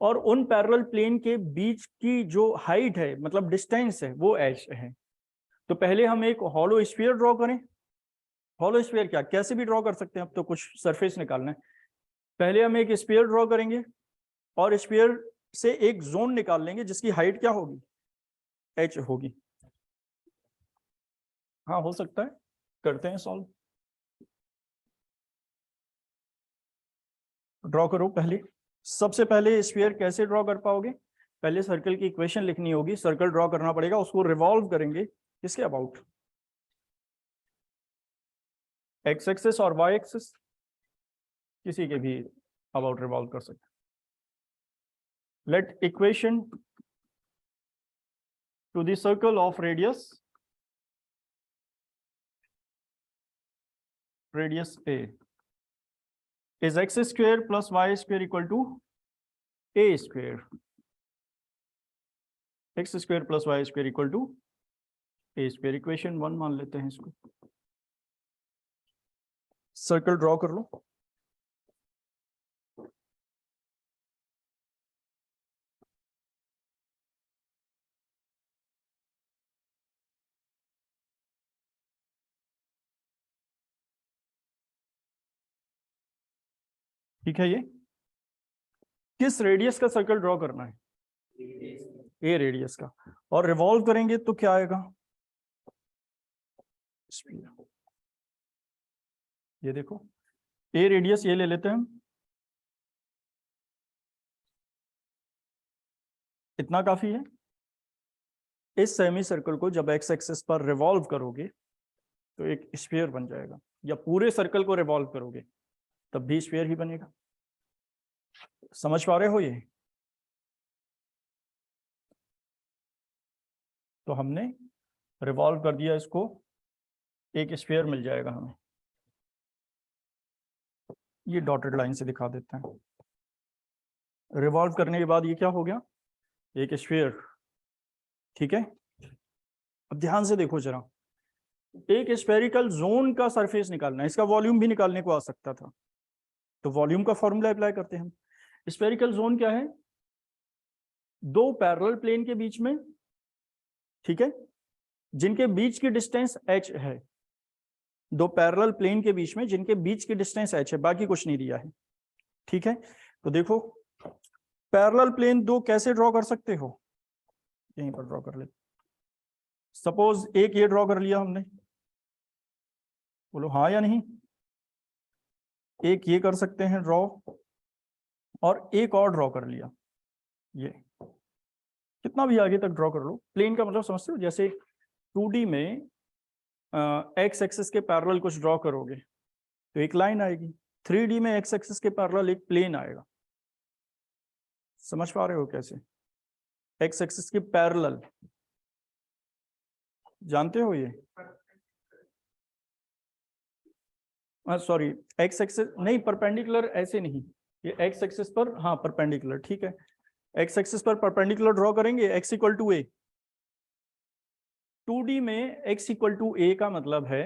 और उन पैरेलल प्लेन के बीच की जो हाइट है मतलब डिस्टेंस है वो h है। तो पहले हम एक हॉलो स्फीयर ड्रॉ करें। हॉलो स्फीयर क्या कैसे भी ड्रॉ कर सकते हैं, अब तो कुछ सरफेस निकालना है। पहले हम एक स्फीयर ड्रॉ करेंगे और स्फीयर से एक जोन निकाल लेंगे जिसकी हाइट क्या होगी, h होगी। हाँ हो सकता है, करते हैं सॉल्व। ड्रॉ करो पहले, सबसे पहले स्फीयर कैसे ड्रॉ कर पाओगे, पहले सर्कल की इक्वेशन लिखनी होगी, सर्कल ड्रॉ करना पड़ेगा, उसको रिवॉल्व करेंगे किसके अबाउट, एक्स एक्सिस और वाई एक्सिस, किसी के भी अबाउट रिवॉल्व कर सकते हैं। Let equation two the circle of radius a is x square plus y square equal to a square, x square plus y square equal to a square, equation 1 मान लेते हैं इसको। सर्कल ड्रॉ कर लो, ठीक है। ये किस रेडियस का सर्कल ड्रॉ करना है, ए रेडियस का, और रिवॉल्व करेंगे तो क्या आएगा, ये देखो ए रेडियस ये ले लेते हैं हम, इतना काफी है। इस सेमी सर्कल को जब एक्स एक्सिस पर रिवॉल्व करोगे तो एक स्फीयर बन जाएगा, या पूरे सर्कल को रिवॉल्व करोगे तब भी स्फीयर ही बनेगा। समझ पा रहे हो ये, तो हमने रिवॉल्व कर दिया इसको, एक स्फीयर मिल जाएगा हमें। ये डॉटेड लाइन से दिखा देते हैं, रिवॉल्व करने के बाद ये क्या हो गया, एक स्फीयर। ठीक है, अब ध्यान से देखो जरा, एक स्फेरिकल जोन का सरफेस निकालना है, इसका वॉल्यूम भी निकालने को आ सकता था, तो वॉल्यूम का फॉर्मूला अप्लाई करते हैं हम। स्फेरिकल जोन क्या है, दो पैरेलल प्लेन के बीच में, ठीक है, जिनके बीच की डिस्टेंस h है, दो पैरेलल प्लेन के बीच में जिनके बीच की डिस्टेंस h है, बाकी कुछ नहीं दिया है। ठीक है, तो देखो पैरेलल प्लेन दो कैसे ड्रॉ कर सकते हो, यहीं पर ड्रॉ कर ले, सपोज एक ये ड्रॉ कर लिया हमने, बोलो हाँ या नहीं। एक ये कर सकते हैं ड्रॉ, और एक और ड्रॉ कर लिया, ये कितना भी आगे तक ड्रॉ कर लो। प्लेन का मतलब समझते हो, जैसे 2D में एक्स एक्सिस के पैरेलल कुछ ड्रॉ करोगे तो एक लाइन आएगी, 3D में एक्स एक्सिस के पैरेलल एक प्लेन आएगा। समझ पा रहे हो कैसे? एक्स एक्सिस के पैरेलल, जानते हो ये? सॉरी, एक्स एक्सिस नहीं, परपेंडिकुलर ऐसे नहीं, ये एक्स एक्सिस पर, हाँ परपेंडिकुलर, ठीक है। एक्स एक्सिस पर परपेंडिकुलर ड्रॉ करेंगे, x equal to a. 2D में x इक्वल टू ए का मतलब है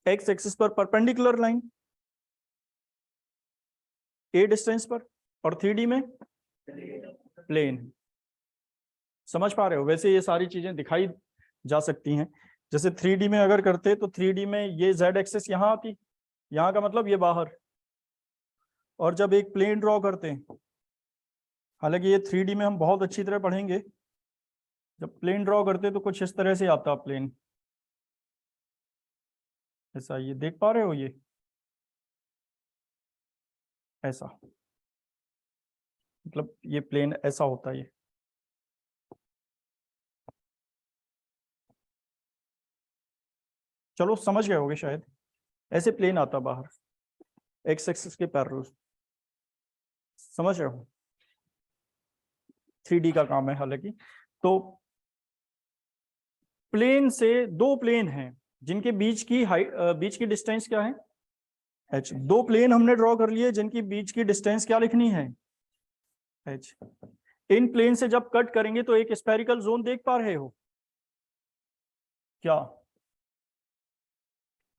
एक्स एक्सिस पर परपेंडिकुलर लाइन ए डिस्टेंस पर, और 3D में प्लेन। समझ पा रहे हो? वैसे ये सारी चीजें दिखाई जा सकती हैं। जैसे 3D में अगर करते तो 3D में ये z एक्सिस यहाँ आती, यहाँ का मतलब ये बाहर। और जब एक प्लेन ड्रॉ करते हैं, हालांकि ये 3D में हम बहुत अच्छी तरह पढ़ेंगे, जब प्लेन ड्रॉ करते तो कुछ इस तरह से आता प्लेन, ऐसा। ये देख पा रहे हो? ये ऐसा, मतलब ये प्लेन ऐसा होता है। ये चलो समझ गए होगे शायद, ऐसे प्लेन आता बाहर एक्स एक्सिस के पैरेलल। समझ रहे हो? 3D का काम है हालांकि। तो प्लेन से, दो प्लेन हैं जिनके बीच की हाइट, बीच की डिस्टेंस क्या है? h। दो प्लेन हमने ड्रॉ कर लिए जिनकी बीच की डिस्टेंस क्या लिखनी है? h। इन प्लेन से जब कट करेंगे तो एक स्फेरिकल जोन देख पा रहे हो क्या?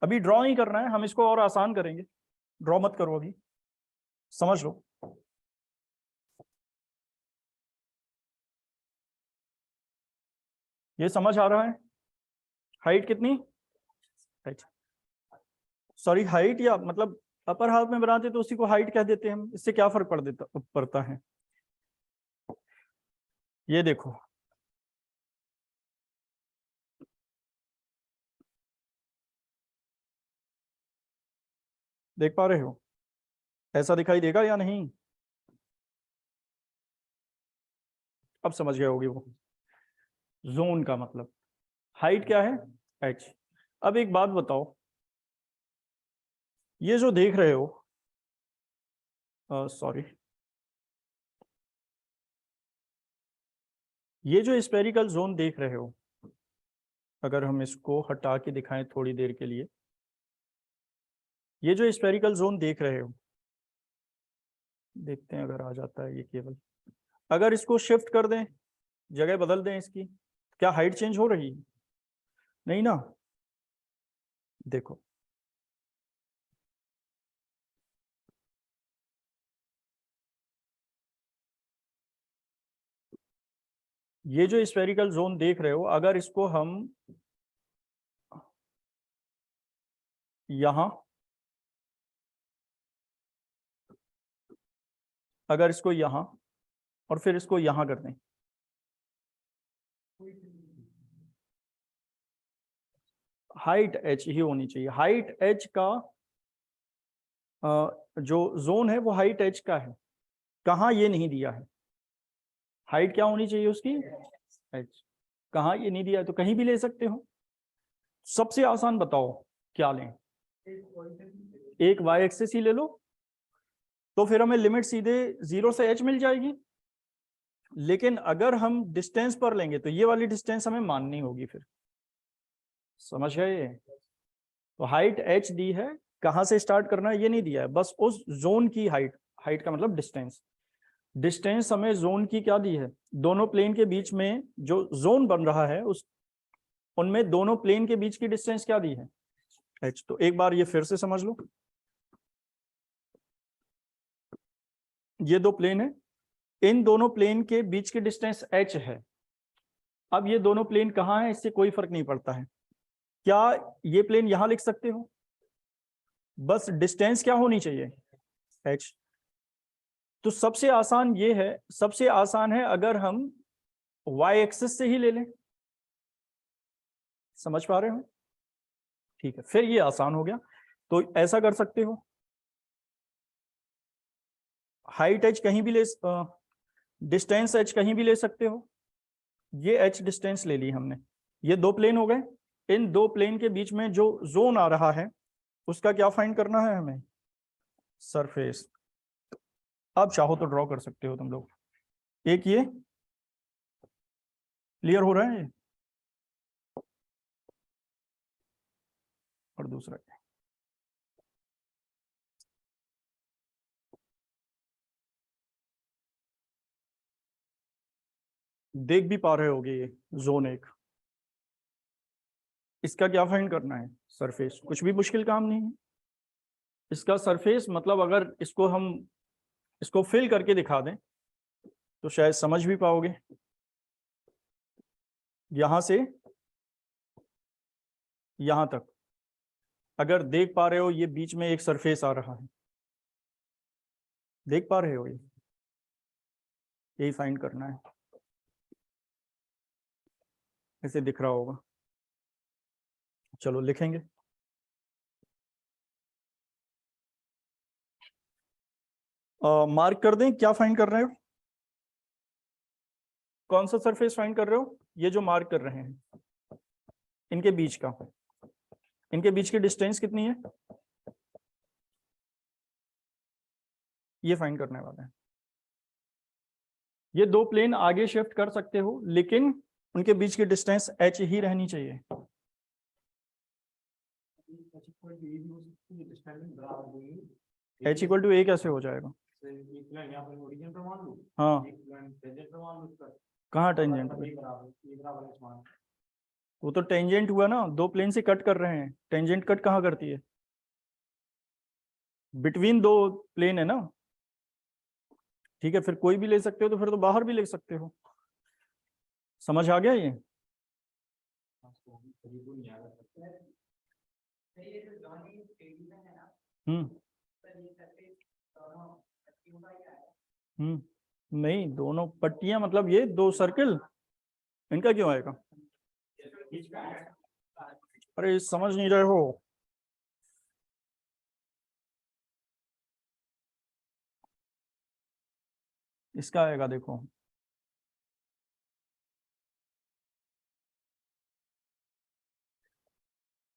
अभी ड्रॉ नहीं करना है, हम इसको और आसान करेंगे, ड्रॉ मत करो अभी, समझ लो। ये समझ आ रहा है? हाइट कितनी? सॉरी, हाइट, या मतलब अपर हाफ में बनाते तो उसी को हाइट कह देते हैं हम, इससे क्या फर्क पड़ता है? ये देखो, देख पा रहे हो? ऐसा दिखाई देगा या नहीं? अब समझ गए होगे वो जोन का मतलब। हाइट क्या है? h। अब एक बात बताओ, ये जो देख रहे हो, सॉरी, ये जो स्पेरिकल जोन देख रहे हो, अगर हम इसको हटा के दिखाएं थोड़ी देर के लिए, ये जो स्पेरिकल जोन देख रहे हो, देखते हैं अगर आ जाता है ये केवल, अगर इसको शिफ्ट कर दें, जगह बदल दें इसकी, क्या हाइट चेंज हो रही? नहीं ना। देखो, ये जो स्फेरिकल जोन देख रहे हो, अगर इसको हम यहां, अगर इसको यहां और फिर इसको यहां कर दें, हाइट h ही होनी चाहिए। हाइट h का जो जोन है वो हाइट h का है, कहाँ ये नहीं दिया है। हाइट क्या होनी चाहिए उसकी? h। कहाँ ये नहीं दिया है तो कहीं भी ले सकते हो। सबसे आसान बताओ क्या लें? एक y एक्सिस ही ले लो, तो फिर हमें लिमिट सीधे 0 से h मिल जाएगी। लेकिन अगर हम डिस्टेंस पर लेंगे तो ये वाली डिस्टेंस हमें माननी होगी फिर। समझ गए? तो हाइट h दी है, कहाँ से स्टार्ट करना है ये नहीं दिया है, बस उस जोन की हाइट। हाइट का मतलब डिस्टेंस। डिस्टेंस हमें जोन की क्या दी है? दोनों प्लेन के बीच में जो जोन बन रहा है उस, उनमें दोनों प्लेन के बीच की डिस्टेंस क्या दी है? h। तो एक बार ये फिर से समझ लो, ये दो प्लेन है, इन दोनों प्लेन के बीच की डिस्टेंस h है। अब ये दोनों प्लेन कहाँ है इससे कोई फर्क नहीं पड़ता है। क्या ये प्लेन यहां लिख सकते हो? बस डिस्टेंस क्या होनी चाहिए? h। तो सबसे आसान ये है, सबसे आसान है अगर हम y एक्सिस से ही ले लें, समझ पा रहे हो? ठीक है, फिर ये आसान हो गया। तो ऐसा कर सकते हो, हाइट h कहीं भी ले, डिस्टेंस h कहीं भी ले सकते हो। ये h डिस्टेंस ले ली हमने, ये दो प्लेन हो गए। इन दो प्लेन के बीच में जो जोन आ रहा है उसका क्या फाइंड करना है हमें? सरफेस। अब चाहो तो ड्रॉ कर सकते हो तुम लोग। एक ये क्लियर हो रहा है ये, और दूसरा ये। देख भी पा रहे होगे ये जोन एक। इसका क्या फाइंड करना है? सरफेस। कुछ भी मुश्किल काम नहीं है इसका। सरफेस मतलब अगर इसको हम इसको फिल करके दिखा दें तो शायद समझ भी पाओगे। यहां से यहां तक अगर देख पा रहे हो, ये बीच में एक सरफेस आ रहा है, देख पा रहे हो? ये यही फाइंड करना है। ऐसे दिख रहा होगा, चलो लिखेंगे। मार्क कर दें, क्या फाइंड कर रहे हो? कौन सा सरफेस फाइंड कर रहे हो? ये जो मार्क कर रहे हैं, इनके बीच का, इनके बीच की डिस्टेंस कितनी है, ये फाइंड करने वाले हैं। ये दो प्लेन आगे शिफ्ट कर सकते हो, लेकिन उनके बीच की डिस्टेंस h ही रहनी चाहिए। h इक्वल टू a कैसे हो जाएगा? हाँ, कहाँ टेंजेंट पे? वो तो टेंजेंट हुआ ना, दो प्लेन से कट कर रहे हैं। टेंजेंट कट कहाँ करती है? बिटवीन दो प्लेन है ना। ठीक है, फिर कोई भी ले सकते हो, तो फिर तो बाहर भी ले सकते हो। समझ आ गया ये? हम्म नहीं, दोनों पट्टियां मतलब ये दो सर्कल, इनका क्यों आएगा? अरे समझ नहीं रहे हो? इसका आएगा, देखो।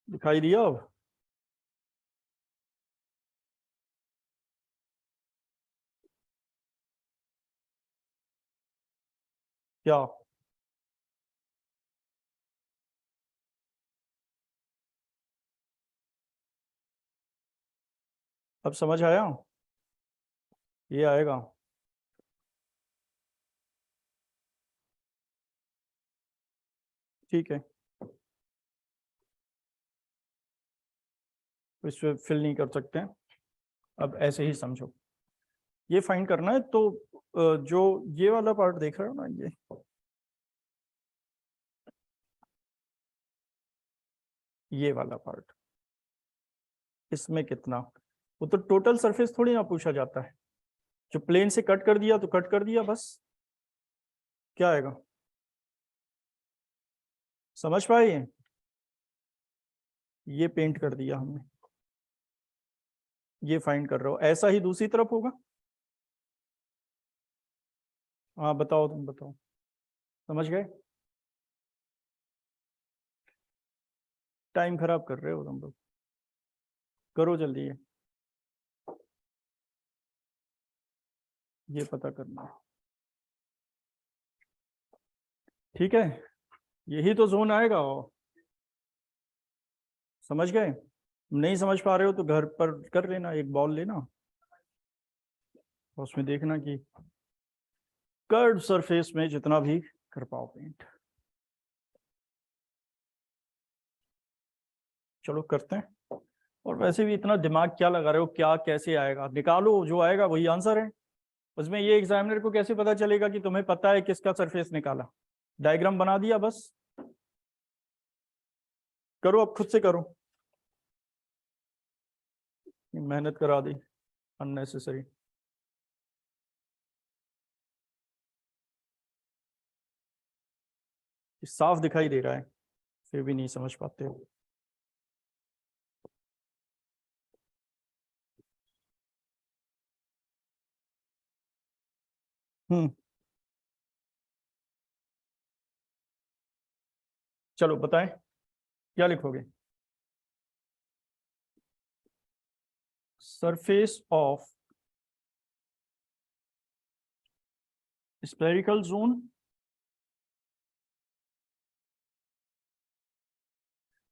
दिखाई दिया अब? क्या? अब समझ आया? ये आएगा। ठीक है, तो इस पे फिल नहीं कर सकते हैं। अब ऐसे ही समझो, ये फाइंड करना है। तो जो ये वाला पार्ट देख रहे हो ना, ये वाला पार्ट, इसमें कितना? वो तो टोटल सरफेस थोड़ी ना पूछा जाता है। जो प्लेन से कट कर दिया तो कट कर दिया बस। क्या आएगा? समझ पाए? ये पेंट कर दिया हमने, ये फाइंड कर रहे हो। ऐसा ही दूसरी तरफ होगा। हाँ बताओ, तुम बताओ, समझ गए? टाइम खराब कर रहे हो तुम लोग, करो जल्दी। ये पता करना है। ठीक है, यही तो जोन आएगा। समझ गए? नहीं समझ पा रहे हो तो घर पर कर लेना, एक बॉल लेना, उसमें देखना कि कर्व सरफेस में जितना भी कर पाओ पेंट। चलो करते हैं। और वैसे भी इतना दिमाग क्या लगा रहे हो, क्या कैसे आएगा? निकालो, जो आएगा वही आंसर है। उसमें ये एग्जामिनर को कैसे पता चलेगा कि तुम्हें पता है किसका सरफेस निकाला? डायग्राम बना दिया बस। करो, अब खुद से करो। मेहनत करा दी अननेसेसरी। साफ दिखाई दे रहा है फिर भी नहीं समझ पाते हो। चलो बताएं क्या लिखोगे। Surface of spherical zone,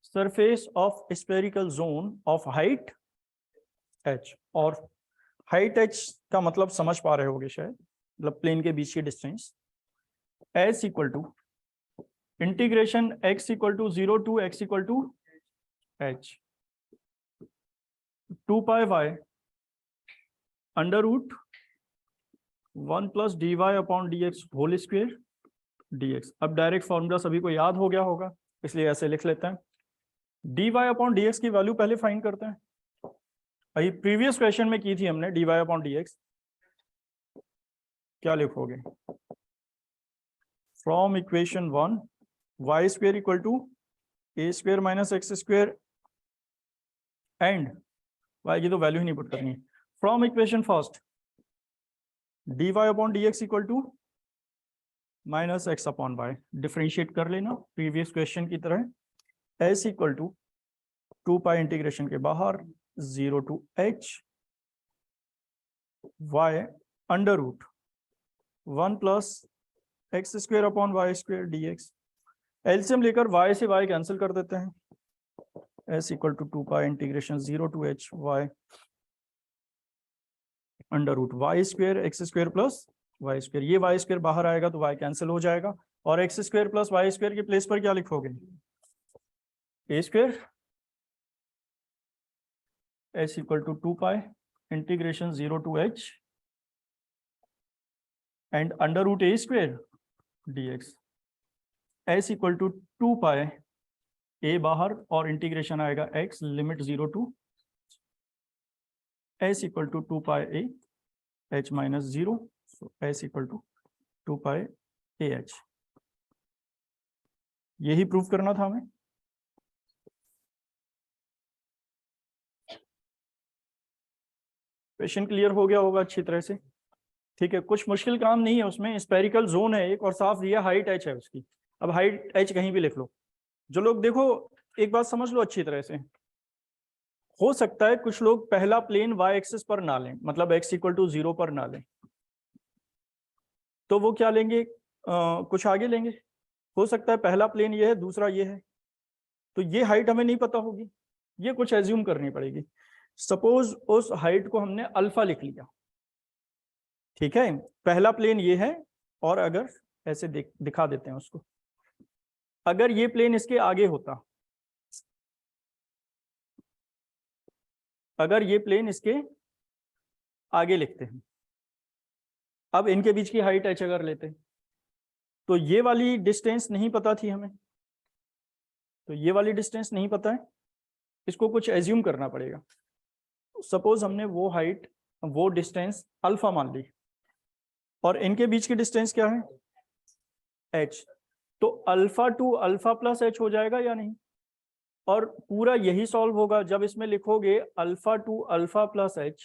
surface of spherical zone of height h, और हाइट h का मतलब समझ पा रहे होगे शायद, मतलब प्लेन के बीच की distance, s equal to integration x equal to 0 to x equal to h 2 pi y under root 1 plus d y upon d x whole square dx। अब डायरेक्ट फॉर्मूला सभी को याद हो गया होगा, इसलिए ऐसे लिख लेते हैं। dy अपॉन dx की वैल्यू पहले फाइंड करते हैं। अभी प्रीवियस क्वेश्चन में की थी हमने dy अपॉन dx। क्या लिखोगे? From equation 1 y square equal to a square minus x square and y की तो वैल्यू ही नहीं पुट करनी है। From equation first dy upon dx equal to minus x upon y, differentiate कर लेना प्रीवियस क्वेश्चन की तरह। s equal to 2 pi integration के बाहर 0 to h y under root 1 plus x square upon y square dx। LCM लेकर y से y cancel कर देते हैं। s equal to 2 pi integration 0 to h y under root Y square X square plus Y square, ये Y square बाहर आएगा तो Y cancel हो जाएगा, और X square plus Y square के प्लेस पर क्या लिखोगे? A square S equal to 2 pi integration 0 to h and under root A square dx। S equal to 2 pi A बाहर और इंटीग्रेशन आएगा x limit 0 to s equal to 2 pi a h minus 0, so s equal to 2 pi a h. यही proof करना था हमें। Question clear हो गया होगा अच्छी तरह से, ठीक है। कुछ मुश्किल काम नहीं है उसमें, स्पेरिकल जोन है एक और साफ दिया हाइट h है उसकी। अब हाइट h कहीं भी लिख लो। जो लोग देखो, एक बात समझ लो अच्छी तरह से, हो सकता है कुछ लोग पहला प्लेन y एक्सिस पर ना लें, मतलब x इक्वल टू 0 पर ना लें, तो वो क्या लेंगे? कुछ आगे लेंगे। हो सकता है पहला प्लेन ये है, दूसरा ये है, तो ये हाइट हमें नहीं पता होगी, ये कुछ एज्यूम करनी पड़ेगी। सपोज उस हाइट को हमने अल्फा लिख लिया, ठीक है, पहला प्लेन ये है, और अगर ऐसे दिखा देते हैं उसको, अगर ये प्लेन इसके आगे होता, अगर ये प्लेन इसके आगे लिखते हैं, अब इनके बीच की हाइट h अगर लेते हैं, तो ये वाली डिस्टेंस नहीं पता थी हमें, तो ये वाली डिस्टेंस नहीं पता है, इसको कुछ एज्यूम करना पड़ेगा। सपोज हमने वो हाइट, वो डिस्टेंस अल्फा मान ली, और इनके बीच की डिस्टेंस क्या है? h, तो alpha two alpha plus h हो जाएगा या नहीं? और पूरा यही सॉल्व होगा जब इसमें लिखोगे alpha two alpha plus h,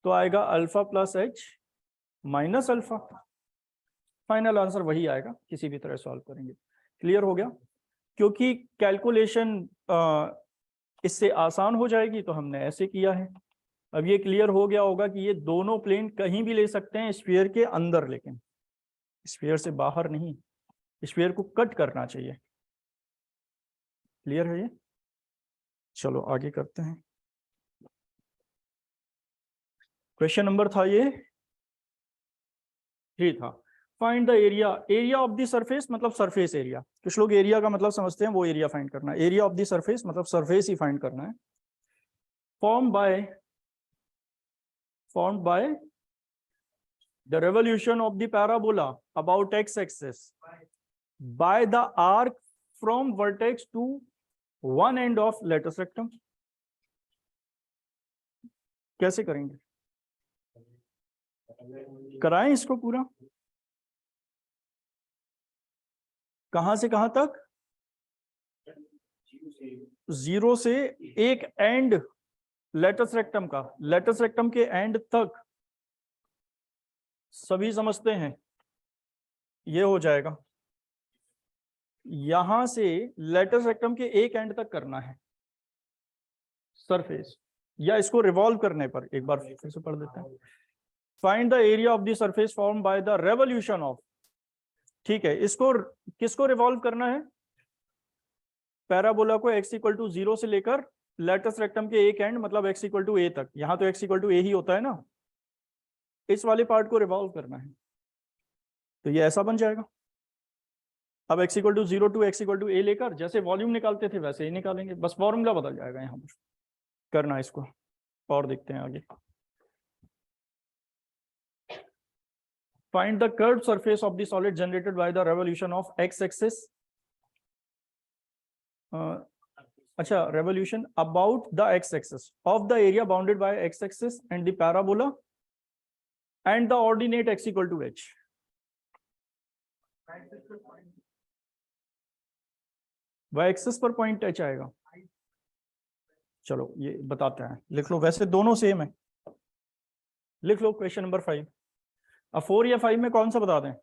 तो आएगा alpha plus h minus alpha. Final answer वही आएगा, किसी भी तरह सॉल्व करेंगे। क्लियर हो गया? क्योंकि कैलकुलेशन इससे आसान हो जाएगी तो हमने ऐसे किया है। अब ये क्लियर हो गया होगा कि ये दोनों प्लेन कहीं भी ले सकते हैं स्फीयर के अंदर, लेकिन स्फीयर से बाहर नहीं, स्फीयर को कट करना चाहिए। क्लियर है ये? चलो आगे करते हैं। क्वेश्चन नंबर था ये 3 था। Find the area, area of the surface मतलब सरफेस एरिया। कुछ लोग एरिया का मतलब समझते हैं, वो एरिया फाइंड करना है। एरिया ऑफ द सरफेस मतलब सरफेस ही फाइंड करना है। Form by the revolution of the parabola about x-axis by the arc from vertex to one end of latus rectum। कैसे करेंगे? कराएं इसको पूरा, कहां से कहां तक? 0 से एक एंड लेटस रेक्टम का, लेटस रेक्टम के एंड तक सभी समझते हैं, ये हो जाएगा। यहां से लेटस रेक्टम के एक एंड तक करना है सरफेस, या इसको रिवॉल्व करने पर, एक बार फिर से पढ़ देते हैं। Find the area of the surface form by the revolution of, ठीक है, इसको किसको रिवॉल्व करना है? पैराबोला को x इक्वल टू 0 से लेकर लेटस रेक्टम के एक एंड, मतलब x इक्वल टू a तक, यहां तो x इक्वल टू a ही होता है ना, इस वाले पार्ट को रिवॉल्व करना है, तो ये ऐसा बन जाएगा। अब x equal to 0 to x equal to a लेकर जैसे वॉल्यूम निकालते थे वैसे ही निकालेंगे, बस फॉर्मूला बदल जाएगा यहाँ पर। करना है इसको और देखते हैं आगे। Find the curved surface of the solid generated by the revolution of x-axis. अच्छा, revolution about the x-axis of the area bounded by x-axis and the parabola and the ordinate x equal to h. वह access पर point h आएगा। चलो ये बताते हैं, लिख लो, वैसे दोनों सेम है, लिख लो क्वेश्चन नंबर 5। अब 4 या 5 में कौन सा बता दें?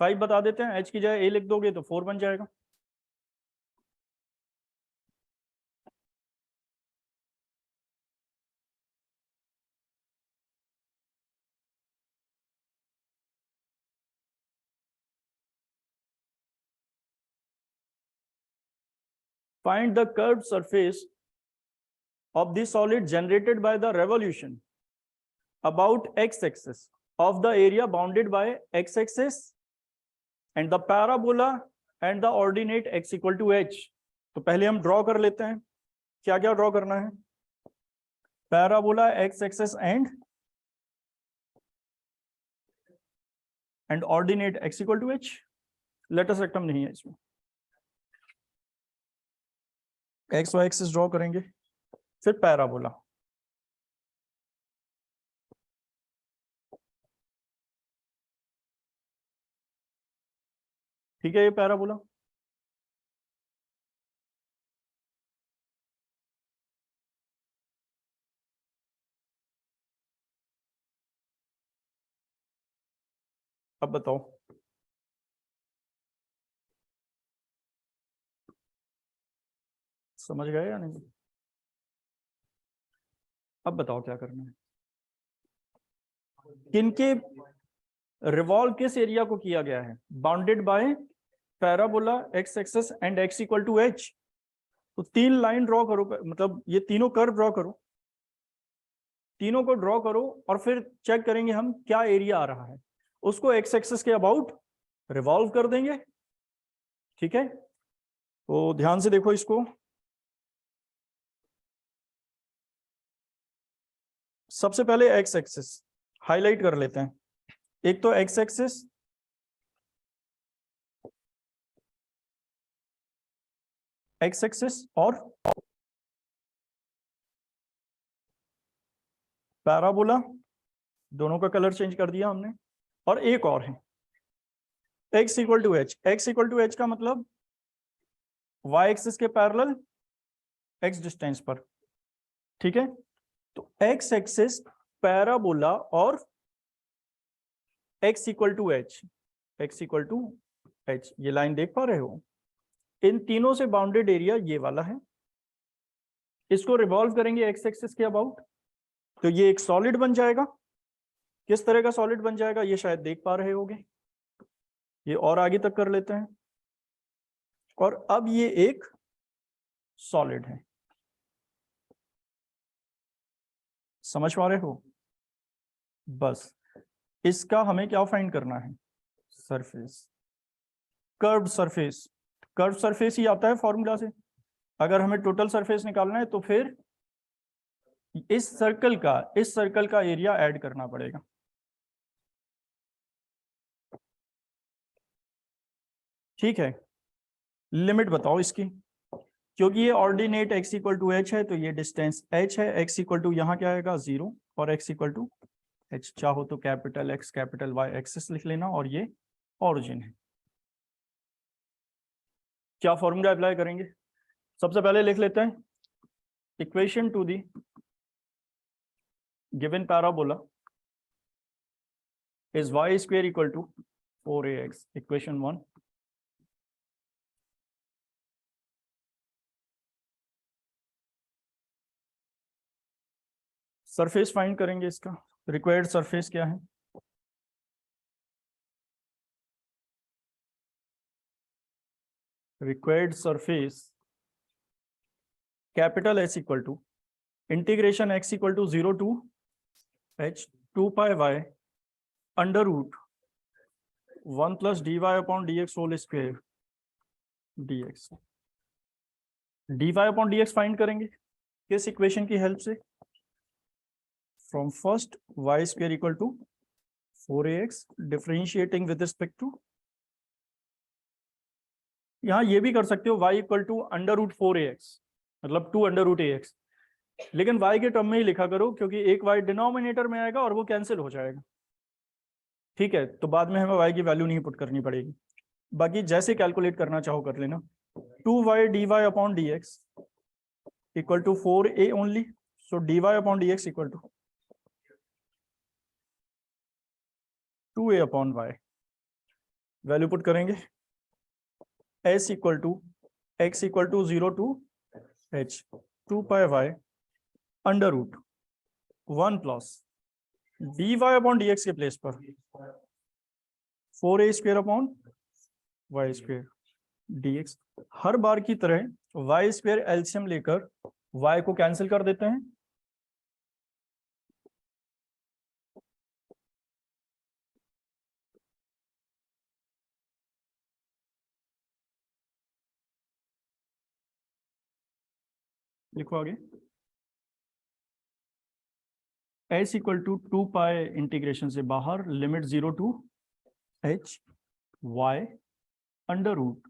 5 बता देते हैं, h की जगह a लिख दोगे तो 4 बन जाएगा। Find the curved surface of the solid generated by the revolution about x-axis of the area bounded by x-axis and the parabola and the ordinate x equal to h। तो पहले हम ड्रॉ कर लेते हैं, क्या क्या ड्रॉ करना है? Parabola x axis and ordinate x equal to h। Latus rectum नहीं है इसमें, एक्स वाई एक्सिस ड्रॉ करेंगे, फिर पैराबोला, ठीक है, ये पैराबोला। अब बताओ, समझ गए या नहीं? अब बताओ क्या करना है, किनके रिवॉल्व किस एरिया को किया गया है? Bounded by parabola x axis and x equal to h। तो 3 लाइन ड्रॉ करो, मतलब ये तीनों कर्व ड्रॉ करो, तीनों को ड्रॉ करो और फिर चेक करेंगे हम क्या एरिया आ रहा है, उसको x एक्सिस के अबाउट रिवॉल्व कर देंगे, ठीक है। तो ध्यान से देखो इसको, सबसे पहले x एक्सिस हाईलाइट कर लेते हैं, एक तो x एक्सिस, x एक्सिस और पैराबोला, दोनों का कलर चेंज कर दिया हमने, और एक और है x equal to h। x equal to h का मतलब y एक्सिस के पैरेलल x डिस्टेंस पर, ठीक है। तो x एक्सिस, पैराबोला और x equal to h, x equal to h, ये लाइन देख पा रहे हो? इन तीनों से बाउंडेड एरिया ये वाला है, इसको रिवॉल्व करेंगे x एक्सिस के अबाउट, तो ये एक सॉलिड बन जाएगा। किस तरह का सॉलिड बन जाएगा ये शायद देख पा रहे होगे, ये और आगे तक कर लेते हैं, और अब ये एक सॉलिड है, समझ पा रहे हो? बस इसका हमें क्या फाइंड करना है? Surface, curved surface. Curve surface ही आता है फॉर्मूला से, अगर हमें टोटल सरफेस निकालना है तो फिर इस सर्कल का एरिया ऐड करना पड़ेगा, ठीक है। लिमिट बताओ इसकी, क्योंकि ये ordinate x equal to h है, तो ये डिस्टेंस h है, x इक्वल टू यहाँ क्या आएगा 0 और x इक्वल टू h, चाहो तो capital X capital Y axis लिख लेना, और ये ऑरिजिन है। क्या फॉर्मूला अप्लाई करेंगे? सबसे पहले लिख लेते हैं equation to the given parabola is y square equal to 4ax, equation 1. Surface find करेंगे इसका, रिक्वायर्ड सरफेस क्या है? Required surface capital S equal to integration x equal to 0 to h 2 pi y under root 1 plus dy upon dx whole square dx। dy upon dx find करेंगे किस equation की help से? From first y square equal to 4ax differentiating with respect to, यहां ये भी कर सकते हो y equal to under root 4ax मतलब 2 अंडर रूट ax, लेकिन y के टर्म में ही लिखा करो क्योंकि एक y डिनोमिनेटर में आएगा और वो कैंसिल हो जाएगा। ठीक है, तो बाद में हमें y की वैल्यू नहीं पुट करनी पड़ेगी, बाकी जैसे कैलकुलेट करना चाहो कर लेना। 2y dy upon dx equal to 4a only, so dy upon dx equal to 2a upon y, value put करेंगे s equal to x equal to 0 to h 2 pi y under root 1 plus dy upon dx के place पर 4a square upon y square dx। हर बार की तरह y square LCM लेकर y को cancel कर देते हैं, लिखो आगे s equal to 2 pi integration से बाहर limit 0 to h y under root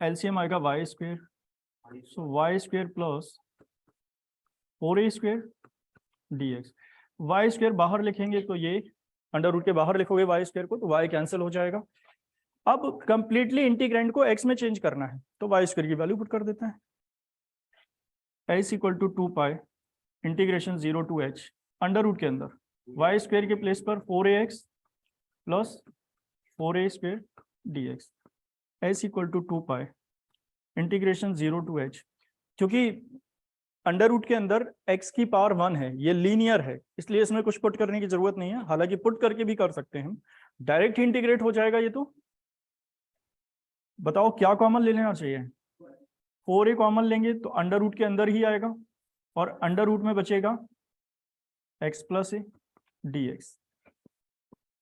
LCM आएगा y square, so y square plus 4a square dx। y square बाहर लिखेंगे तो ये अंडर रूट के बाहर लिखोगे y स्क्वायर को तो y कैंसिल हो जाएगा। अब कंप्लीटली इंटीग्रेंड को x में चेंज करना है तो y स्क्वायर की वैल्यू पुट कर देते हैं, s equal to 2 pi integration 0 to h under root के अंदर y स्क्वायर के प्लेस पर 4ax plus 4a square dx, s equal to 2 pi integration 0 to h, क्योंकि अंडर रूट के अंदर x की पावर 1 है, ये लीनियर है इसलिए इसमें कुछ पुट करने की जरूरत नहीं है, हालांकि पुट करके भी कर सकते हैं, डायरेक्ट इंटीग्रेट हो जाएगा ये। तो बताओ क्या कॉमन ले लेना चाहिए? 4a कॉमन लेंगे तो अंडर रूट के अंदर ही आएगा और अंडर रूट में बचेगा x plus a dx,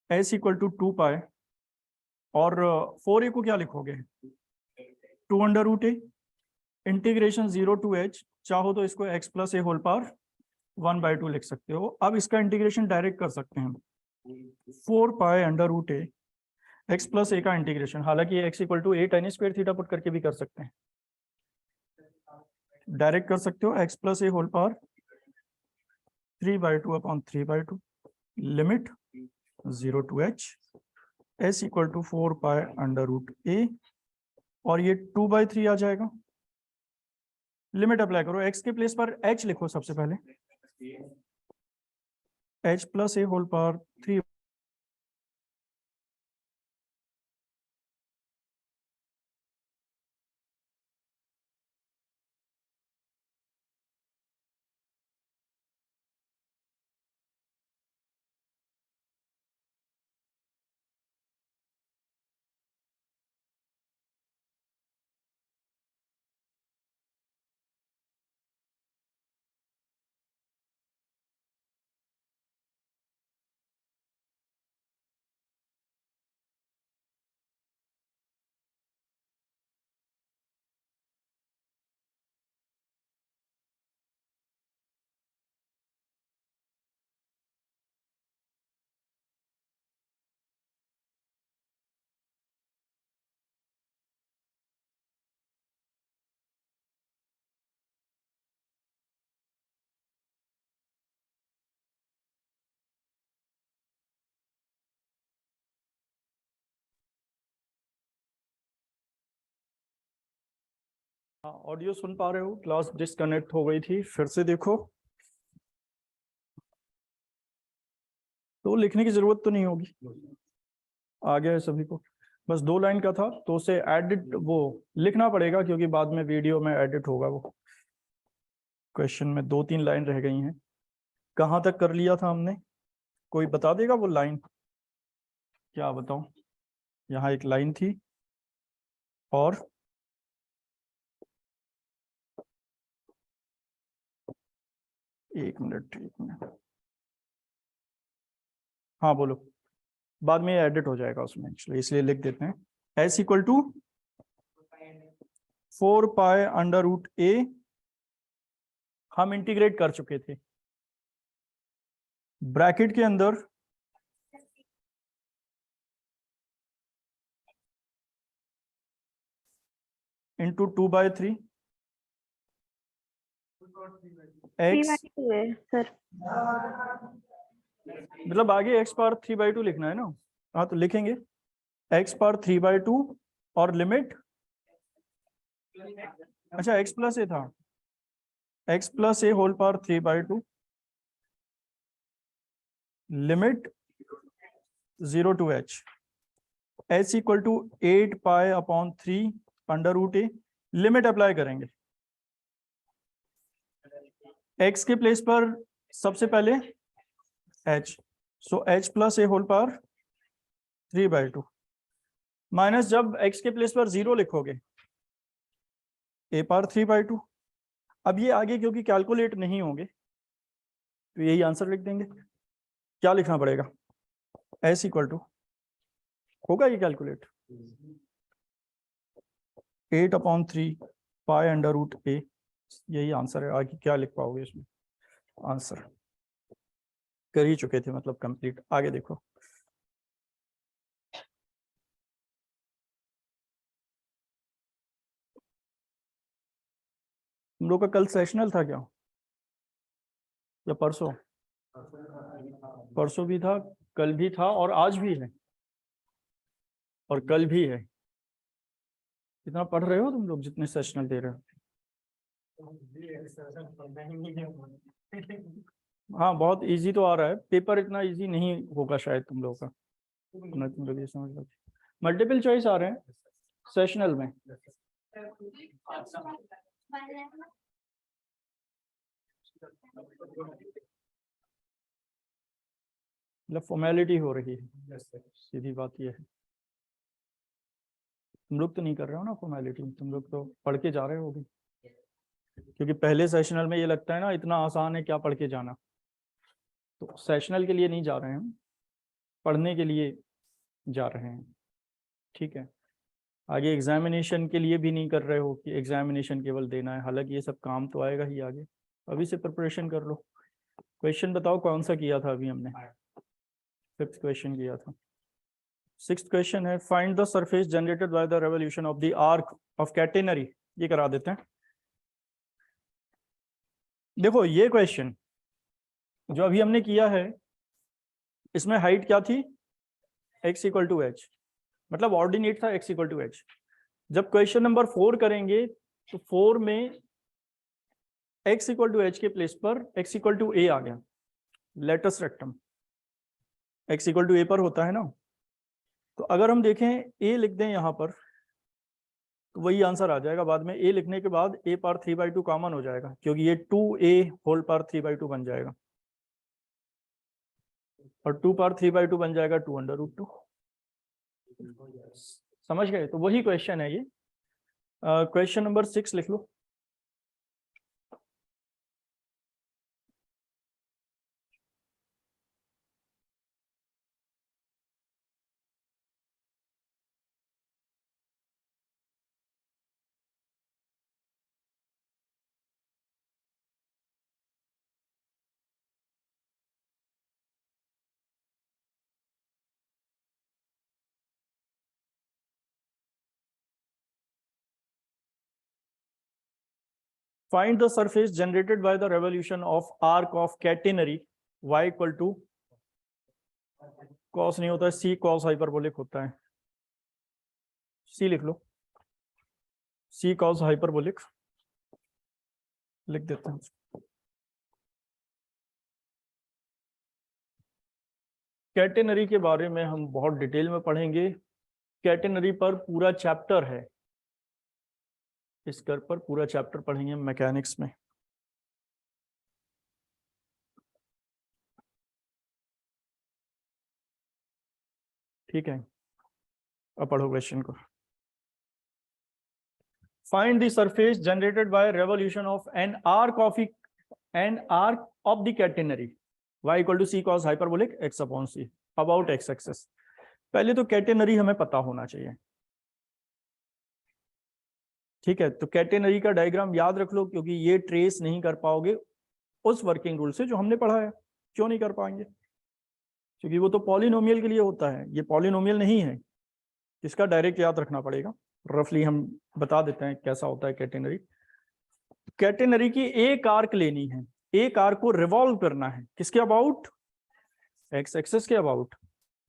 s equal to 2 pi और 4a को क्या लिखोगे 2 under root a integration 0 to h, चाहो तो इसको x प्लस ए होल पावर 1/2 लिख सकते हो। अब इसका इंटीग्रेशन डायरेक्ट कर सकते हैं, 4 pi under root a x plus a का इंटीग्रेशन, हालांकि x equal to a tan square theta put करके भी कर सकते हैं, डायरेक्ट कर सकते हो x plus A whole power 3/2 upon 3/2 limit 0 to h s equal to 4 pi under root A और ये 2/3 आ जाएगा। लिमिट अप्लाई करो, x के प्लेस पर h लिखो सबसे पहले, h प्लस ए होल पावर 3 हाँ, ऑडियो सुन पा रहे हो? क्लास डिस्कनेक्ट हो गई थी, फिर से देखो। तो लिखने की जरूरत तो नहीं होगी, आ गया है सभी को। बस 2 लाइन का था, तो उसे एडिट वो लिखना पड़ेगा क्योंकि बाद में वीडियो में एडिट होगा वो। क्वेश्चन में 2-3 लाइन रह गई हैं। कहाँ तक कर लिया था हमने? कोई बता देगा वो लाइन? क्या बताऊं? यहाँ एक लाइन थी और एक मिनट। हाँ बोलो। बाद में एडिट हो जाएगा उसमें, इसलिए लिख देते हैं। S equal to 4 pi under root A हम इंटीग्रेट कर चुके थे। ब्रैकेट के अंदर इंटू 2/3 एक्स, सर मतलब आगे x पावर 3/2 लिखना है ना। हाँ तो लिखेंगे x पावर 3/2 और लिमिट, अच्छा x प्लस ए था, x plus A whole power 3/2 limit 0 to h equal to 8 pi under root a. Limit apply करेंगे x के प्लेस पर सबसे पहले h, सो h प्लस ए होल पावर 3/2 माइनस, जब x के प्लेस पर 0 लिखोगे a पावर 3/2। अब ये आगे क्योंकि कैलकुलेट नहीं होंगे तो यही आंसर लिख देंगे। क्या लिखना पड़ेगा? s इक्वल टू, होगा ये कैलकुलेट, 8/3 पाई/√a। यही आंसर है। आगे क्या लिख पाओगे इसमें? आंसर कर ही चुके थे, मतलब कंप्लीट। आगे देखो, तुम लोग का कल सेशनल था क्या, या परसों? परसों भी था, कल भी था, और आज भी है, और कल भी है। कितना पढ़ रहे हो तुम लोग जितने सेशनल दे रहे हो? हाँ बहुत इजी तो आ रहा है, पेपर इतना इजी नहीं होगा शायद तुम लोग का, ना तुम लोग ये समझ लो। मल्टीपल चॉइस आ रहे हैं सेशनल में। मतलब फॉर्मेलिटी हो रही है, सीधी बात ये है। तुम लोग तो नहीं कर रहे हो ना फॉर्मेलिटी, तुम लोग तो पढ़ के जा रहे होगे, क्योंकि पहले सेशनल में ये लगता है ना इतना आसान है क्या पढ़ के जाना। तो सेशनल के लिए नहीं जा रहे हैं हम, पढ़ने के लिए जा रहे हैं, ठीक है। आगे एग्जामिनेशन के लिए भी नहीं कर रहे हो कि एग्जामिनेशन केवल देना है, हालांकि ये सब काम तो आएगा ही आगे। अभी से प्रिपरेशन कर लो। क्वेश्चन बताओ कौन सा किया था अभी हमने? 5th क्वेश्चन किया था। 6th क्वेश्चन है find the surface generated by the revolution of the arc of catenary. ये करा देते हैं। देखो ये क्वेश्चन जो अभी हमने किया है, इसमें हाइट क्या थी? x इक्वल टू एच, मतलब ऑर्डिनेट था x इक्वल टू एच। जब क्वेश्चन नंबर 4 करेंगे तो 4 में x इक्वल टू एच के प्लेस पर x इक्वल टू ए आ गया। Latus rectum x equal to a पर होता है ना, तो अगर हम देखें a लिख दें यहाँ पर तो वही आंसर आ जाएगा। बाद में a लिखने के बाद a पावर 3/2 कॉमन हो जाएगा, क्योंकि ये 2a होल पावर 3/2 बन जाएगा, और 2 पावर 3/2 बन जाएगा 2/√2। समझ गए? तो वही क्वेश्चन है ये। क्वेश्चन नंबर 6 लिख लो। Find the surface generated by the revolution of arc of catenary y equal to, cos नहीं होता है, c cos हाइपरबोलिक होता है। c लिख लो। सी कॉस हाइपरबोलिक लिख देते हैं। कैटेनरी के बारे में हम बहुत डिटेल में पढ़ेंगे। कैटेनरी पर पूरा चैप्टर है, इस कर पर पूरा चैप्टर पढ़ेंगे मैकेनिक्स में। ठीक है, अब पढ़ो क्वेश्चन को। Find the surface generated by revolution of an arc of the catenary y equal to c cos hyperbolic x upon c about x axes. पहले तो कैटेनरी हमें पता होना चाहिए। ठीक है, तो कैटेनरी का डायग्राम याद रख लो, क्योंकि ये ट्रेस नहीं कर पाओगे उस वर्किंग रूल से जो हमने पढ़ा है। क्यों नहीं कर पाएंगे? क्योंकि वो तो पॉलिनोमियल के लिए होता है, ये पॉलिनोमियल नहीं है। इसका डायरेक्ट याद रखना पड़ेगा। रफली हम बता देते हैं कैसा होता है कैटेनरी। कैटेनरी की एक आर्क लेनी है, एक आर्क को रिवॉल्व करना है। किसके अबाउट? एक्स एक्सेस के अबाउट।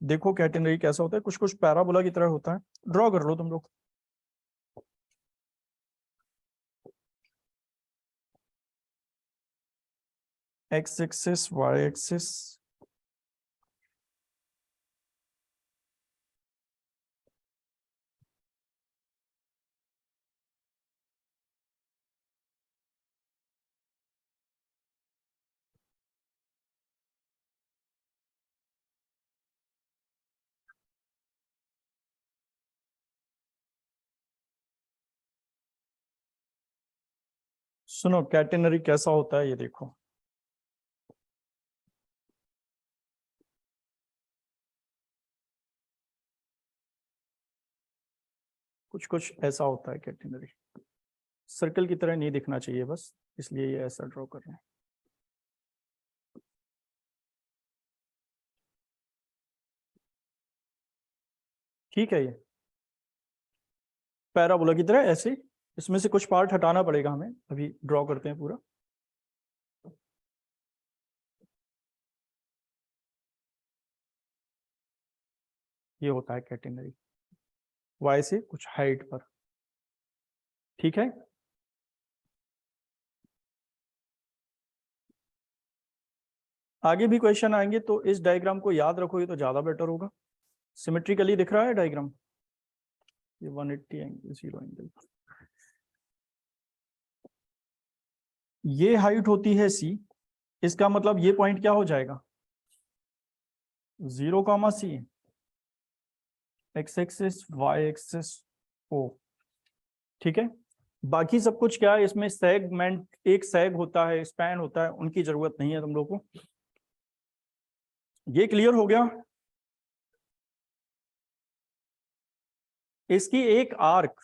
देखो कैटेनरी कैसा होता है, कुछ कुछ पैराबोला की तरह होता है। ड्रॉ कर लो तुम लोग। एक्स एक्सेस, वाई एक्सेस, सुनो कैटेनरी कैसा होता है ये देखो। कुछ कुछ ऐसा होता है कैटेनरी। सर्कल की तरह नहीं दिखना चाहिए बस, इसलिए ये ऐसा ड्रॉ कर रहे हैं। ठीक है, ये पैराबोला की तरह ऐसे, इसमें से कुछ पार्ट हटाना पड़ेगा हमें। अभी ड्रॉ करते हैं पूरा। ये होता है कैटेनरी, वाई से कुछ हाइट पर। ठीक है, आगे भी क्वेश्चन आएंगे तो इस डायग्राम को याद रखोगे तो ज्यादा बेटर होगा। सिमेट्रिकली दिख रहा है डायग्राम, ये 180 एंगल, 0 एंगल। ये हाइट होती है सी, इसका मतलब ये पॉइंट क्या हो जाएगा? 0, सी, एक्स एक्सिस, वाई एक्सिस, ओ। ठीक है, बाकी सब कुछ क्या है इसमें? सेगमेंट, एक सेग होता है, स्पैन होता है, उनकी जरूरत नहीं है तुम लोग को। ये क्लियर हो गया? इसकी एक आर्क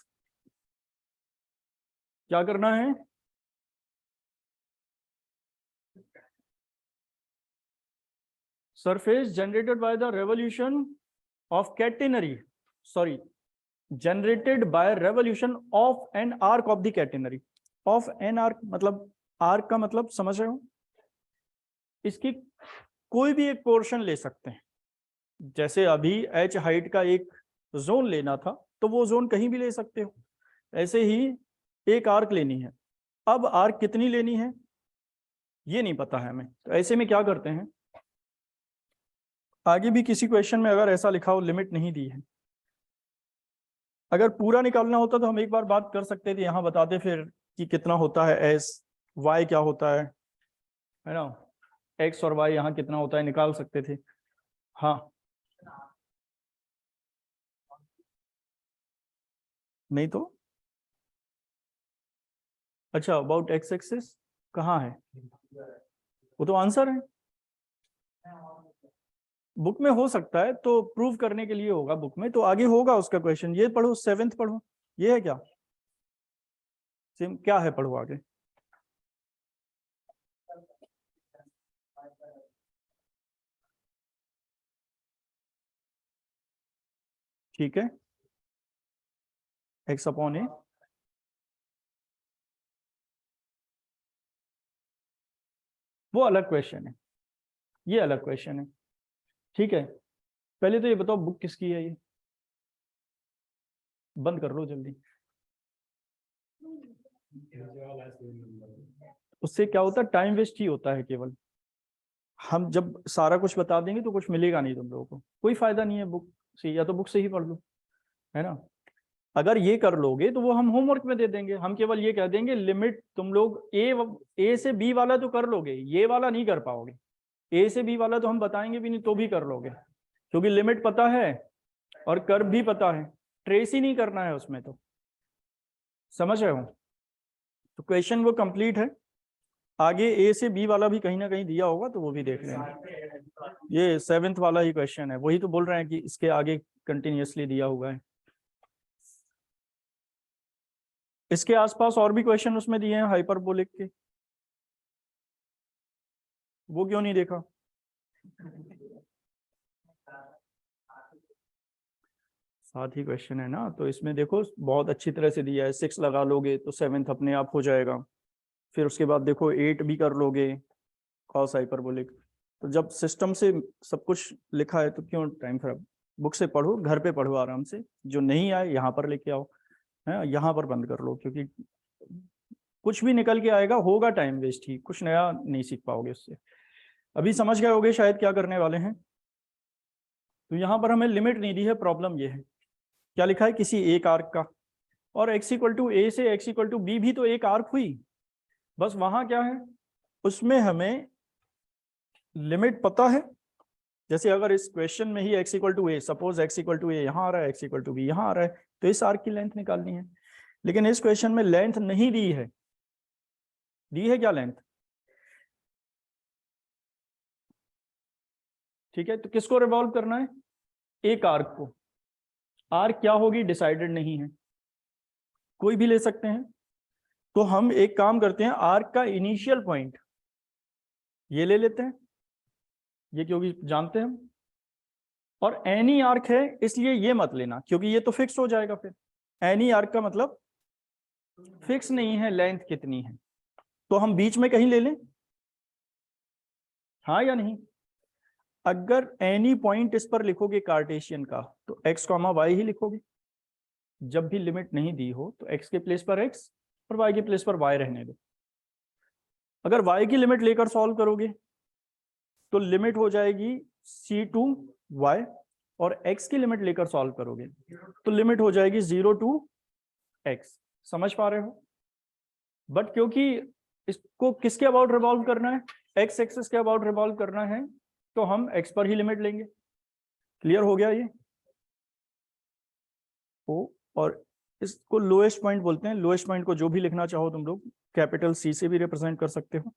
क्या करना है? Surface generated by the revolution of catenary, sorry, generated by revolution of an arc of the catenary. Of an arc मतलब, आर्क का मतलब समझ रहे हो? इसकी कोई भी एक पोर्शन ले सकते हैं। जैसे अभी एच हाइट का एक जोन लेना था तो वो जोन कहीं भी ले सकते हो। ऐसे ही एक आर्क लेनी है। अब आर्क कितनी लेनी है ये नहीं पता है हमें, तो ऐसे में क्या करते हैं, आगे भी किसी क्वेश्चन में अगर ऐसा लिखा हो लिमिट नहीं दी है, अगर पूरा निकालना होता तो हम एक बार बात कर सकते थे, यहां बताते फिर कि कितना होता है एस, वाई क्या होता है ना, एक्स और वाई यहाँ कितना होता है निकाल सकते थे। हाँ, नहीं तो अच्छा, अबाउट एक्स एक्सिस कहाँ है? वो तो आंसर है, बुक में हो सकता है तो प्रूव करने के लिए होगा बुक में, तो आगे होगा उसका क्वेश्चन। ये पढ़ो, 7th पढ़ो। ये है क्या? सेम क्या है, पढ़ो आगे। ठीक है, एक्स अपॉन ए, वो अलग क्वेश्चन है, ये अलग क्वेश्चन है। ठीक है, पहले तो ये बताओ बुक किसकी है? ये बंद कर लो जल्दी। उससे क्या होता है, टाइम वेस्ट ही होता है केवल। हम जब सारा कुछ बता देंगे तो कुछ मिलेगा नहीं तुम लोगों को, कोई फायदा नहीं है बुक से, या तो बुक से ही पढ़ लो, है ना। अगर ये कर लोगे तो वो हम होमवर्क में दे देंगे, हम केवल ये कह देंगे लिमिट तुम लोग ए से बी वाला तो कर लोगे, ये वाला नहीं कर पाओगे। ए से बी वाला तो हम बताएंगे भी नहीं तो भी कर लोगे, क्योंकि लिमिट पता है और कर्व भी पता है, ट्रेस ही नहीं करना है उसमें। तो समझ रहे हो, तो क्वेश्चन वो कंप्लीट है। आगे ए से बी वाला भी कहीं ना कहीं दिया होगा तो वो भी देख लेना। ये 7th वाला ही क्वेश्चन है, वही तो बोल रहे हैं कि इसके आगे कंटिन्यूअसली दिया हुआ है। इसके आसपास और भी क्वेश्चन उसमें दिए हैं हाइपरबोलिक के, वो क्यों नहीं देखा? साथ ही क्वेश्चन है ना, तो इसमें देखो बहुत अच्छी तरह से दिया है। 6 लगा लोगे तो 7th अपने आप हो जाएगा। फिर उसके बाद देखो 8 भी कर लोगे कॉस हाइपरबोलिक। तो जब सिस्टम से सब कुछ लिखा है तो क्यों टाइम खराब, बुक से पढ़ो, घर पे पढ़ो आराम से, जो नहीं आए यहाँ पर लेके आओ, है यहाँ पर बंद कर लो, क्योंकि कुछ भी निकल के आएगा होगा टाइम वेस्ट ही, कुछ नया नहीं सीख पाओगे उससे। अभी समझ गए होगे शायद क्या करने वाले हैं। तो यहाँ पर हमें लिमिट नहीं दी है, प्रॉब्लम ये है क्या लिखा है, किसी एक आर्क का, और x इक्वल टू ए से x इक्वल टू बी भी तो एक आर्क हुई, बस वहां क्या है, उसमें हमें लिमिट पता है। जैसे अगर इस क्वेश्चन में ही x equal to a, suppose x equal to a यहाँ आ रहा है, x इक्वल टू बी यहाँ आ रहा है, तो इस आर्क की लेंथ निकालनी है। लेकिन इस क्वेश्चन में लेंथ नहीं दी है, दी है क्या लेंथ? ठीक है, तो किसको रिवॉल्व करना है, एक आर्क को। आर्क क्या होगी डिसाइडेड नहीं है, कोई भी ले सकते हैं। तो हम एक काम करते हैं, आर्क का इनिशियल पॉइंट ये ले लेते हैं, ये क्योंकि जानते हैं हम, और एनी आर्क है इसलिए ये मत लेना, क्योंकि ये तो फिक्स हो जाएगा। फिर एनी आर्क का मतलब फिक्स नहीं है लेंथ कितनी है, तो हम बीच में कहीं ले लें, हाँ या नहीं। अगर एनी पॉइंट इस पर लिखोगे कार्टेशियन का तो x, y ही लिखोगे। जब भी लिमिट नहीं दी हो तो x के प्लेस पर x और y के प्लेस पर y रहने दो। अगर y की लिमिट लेकर सॉल्व करोगे तो लिमिट हो जाएगी c टू y, और x की लिमिट लेकर सॉल्व करोगे तो लिमिट हो जाएगी 0 टू x। समझ पा रहे हो? बट क्योंकि इसको किसके अबाउट रिवॉल्व करना है, x एक्सिस के अबाउट रिवॉल्व करना है, तो हम x पर ही लिमिट लेंगे। क्लियर हो गया ये? और इसको लोएस्ट पॉइंट बोलते हैं। लोएस्ट पॉइंट को जो भी लिखना चाहो तुम लोग कैपिटल C से भी रिप्रेजेंट कर सकते हो,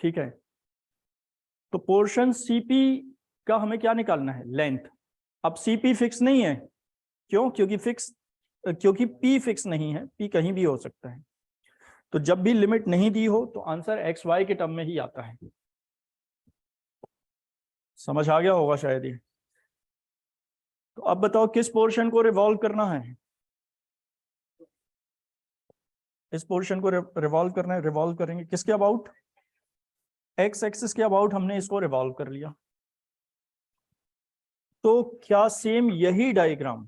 ठीक है। तो पोर्शन CP का हमें क्या निकालना है, लेंथ। अब CP फिक्स नहीं है, क्यों? क्योंकि P फिक्स नहीं है, P कहीं भी हो सकता है। तो जब भी लिमिट नहीं दी हो तो आंसर XY के टर्म में ही आता है। समझ आ गया होगा शायद ये। तो अब बताओ किस पोर्शन को रिवॉल्व करना है, इस पोर्शन को रिवॉल्व करना है। रिवॉल्व करेंगे किसके अबाउट, x एक्सिस के अबाउट हमने इसको रिवॉल्व कर लिया। तो क्या सेम यही डायग्राम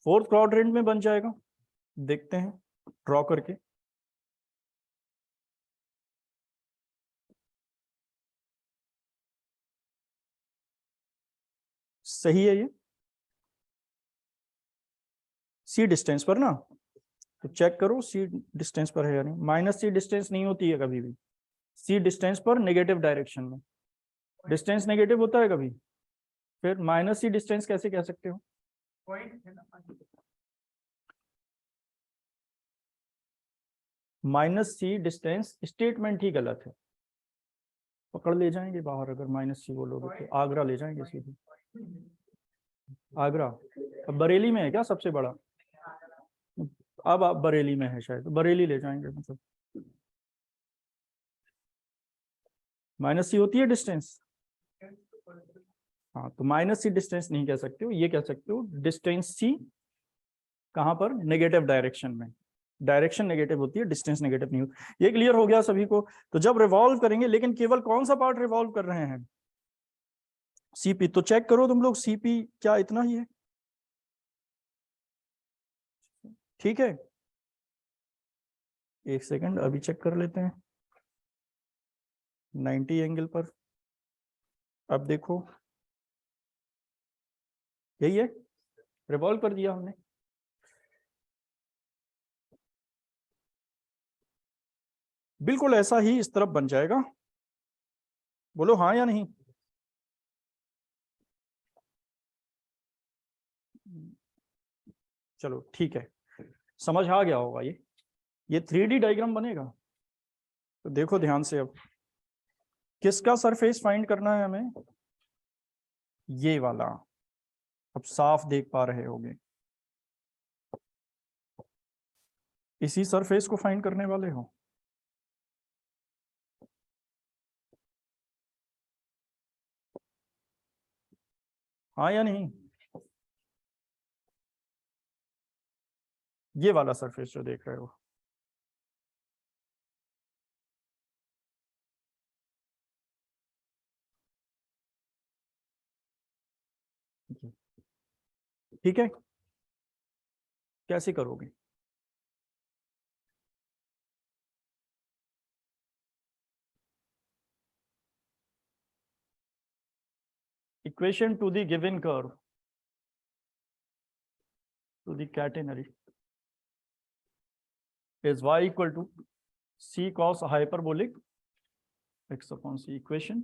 4th क्वाड्रेंट में बन जाएगा? देखते हैं ड्रॉ करके। सही है ये, C डिस्टेंस पर ना, तो चेक करो C डिस्टेंस पर है या नहीं। -C डिस्टेंस नहीं होती है कभी भी, C डिस्टेंस पर नेगेटिव डायरेक्शन में। डिस्टेंस नेगेटिव होता है कभी, फिर -C डिस्टेंस कैसे कह सकते हो? -C डिस्टेंस स्टेटमेंट ही गलत है, पकड़ ले जाएंगे बाहर अगर -C बोलोगे तो। आगरा ले जाएंगे सीधे, आगरा। अब बरेली में है क्या सबसे बड़ा? अब आप बरेली में है शायद, तो बरेली ले जाएंगे। मतलब -C होती है डिस्टेंस, हाँ। तो -C डिस्टेंस नहीं कह सकते हो, ये कह सकते हो डिस्टेंस C कहाँ पर, नेगेटिव डायरेक्शन में। डायरेक्शन नेगेटिव होती है, डिस्टेंस नेगेटिव नहीं होती। ये क्लियर हो गया सभी को? तो जब रिवॉल्व करेंगे, लेकिन केवल कौन सा पार्ट रिवॉल्व कर रहे हैं, CP। तो चेक करो तुम लोग CP क्या इतना ही है, ठीक है, एक सेकंड अभी चेक कर लेते हैं 90 एंगल पर। अब देखो यही है, रिवॉल्व कर दिया हमने। बिल्कुल ऐसा ही इस तरफ बन जाएगा, बोलो हाँ या नहीं। चलो ठीक है, समझ आ गया होगा ये 3D डायग्राम बनेगा। तो देखो ध्यान से, अब किसका सरफेस फाइंड करना है हमें, ये वाला। अब साफ देख पा रहे होगे, इसी सरफेस को फाइंड करने वाले हो। हाँ या नहीं, ये वाला सरफेस जो देख रहे हो। ठीक है, कैसे करोगे? Equation two the given curve to the catenary is y equal to c cos hyperbolic x upon c, equation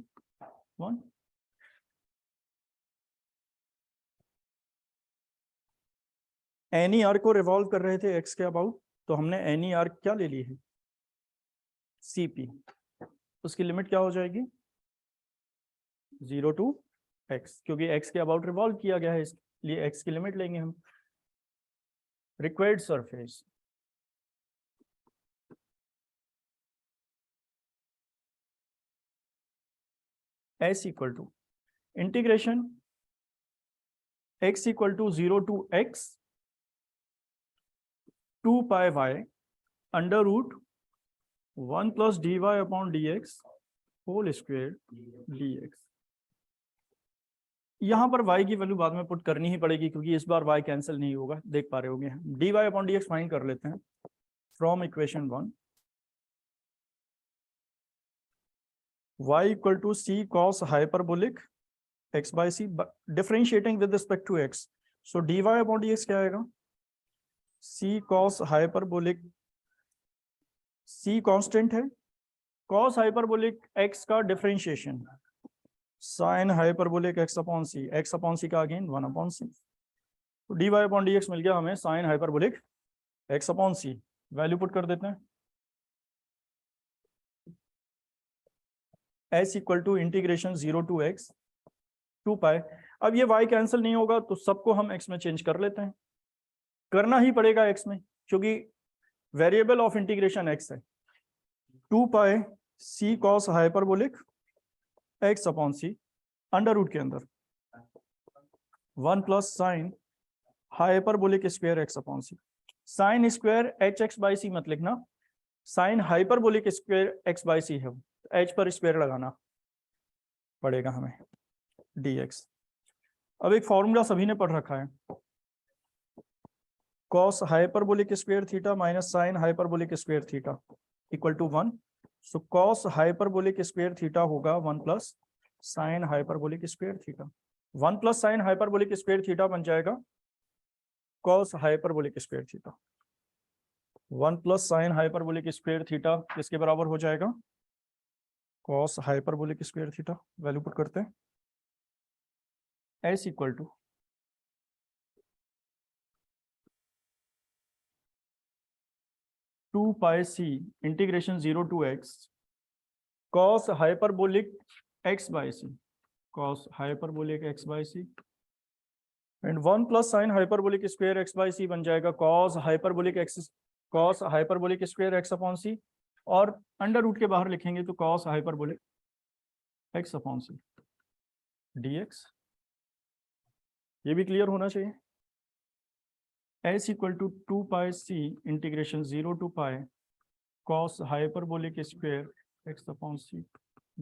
1। Any R को रिवॉल्व कर रहे थे x के अबाउट, तो हमने एनी आर क्या ले ली है, cp। उसकी लिमिट क्या हो जाएगी, 0 to x, क्योंकि x के अबाउट रिवॉल्व किया गया है, इसलिए x की लिमिट लेंगे हम। Required surface s equal to integration x equal to 0 to x 2 pi y under root 1 plus dy upon dx whole square dx। यहाँ पर y की वैल्यू बाद में पुट करनी ही पड़ेगी, क्योंकि इस बार y कैंसिल नहीं होगा, देख पा रहे होंगे। dy अपॉन dx फाइंड कर लेते हैं from equation 1। y equal to c cos hyperbolic x by c, differentiating with respect to x, so dy upon dx क्या आएगा, c cos hyperbolic, c constant है, cos हाइपरबोलिक x का differentiation sin hyperbolic x upon c का again 1 upon c। तो dy upon dx मिल गया हमें sin hyperbolic x upon c, value put कर देते हैं s equal to integration 0 to x 2 पाई। अब ये y कैंसिल नहीं होगा, तो सबको हम x में चेंज कर लेते हैं, करना ही पड़ेगा x में, क्योंकि वेरिएबल ऑफ इंटीग्रेशन x है। 2 pi c cos hyperbolic x upon c under root के अंदर 1 plus sine hyperbolic square x upon c। Sine square h x by c मत लिखना, sine hyperbolic square x by c है, h पर square लगाना पड़ेगा हमें dx। अब एक फॉर्मूला सभी ने पढ़ रखा है, cos hyperbolic square theta minus sine hyperbolic square theta equal to 1। So cos hyperbolic square theta होगा 1 plus sine hyperbolic square theta. 1 plus sine hyperbolic square theta बन जाएगा cos hyperbolic square theta. 1 plus sine hyperbolic square theta किसके बराबर हो जाएगा, cos hyperbolic square theta. Value put करते हैं, s equal to 2 pi c integration 0 to x cos hyperbolic x by c, cos hyperbolic x by c and 1 plus sine hyperbolic square x by c बन जाएगा cos hyperbolic square x upon c, और under root के बाहर लिखेंगे तो cos hyperbolic x upon c dx। ये भी clear होना चाहिए। s equal to 2 pi c integration 0 to pi cos hyperbolic square x upon c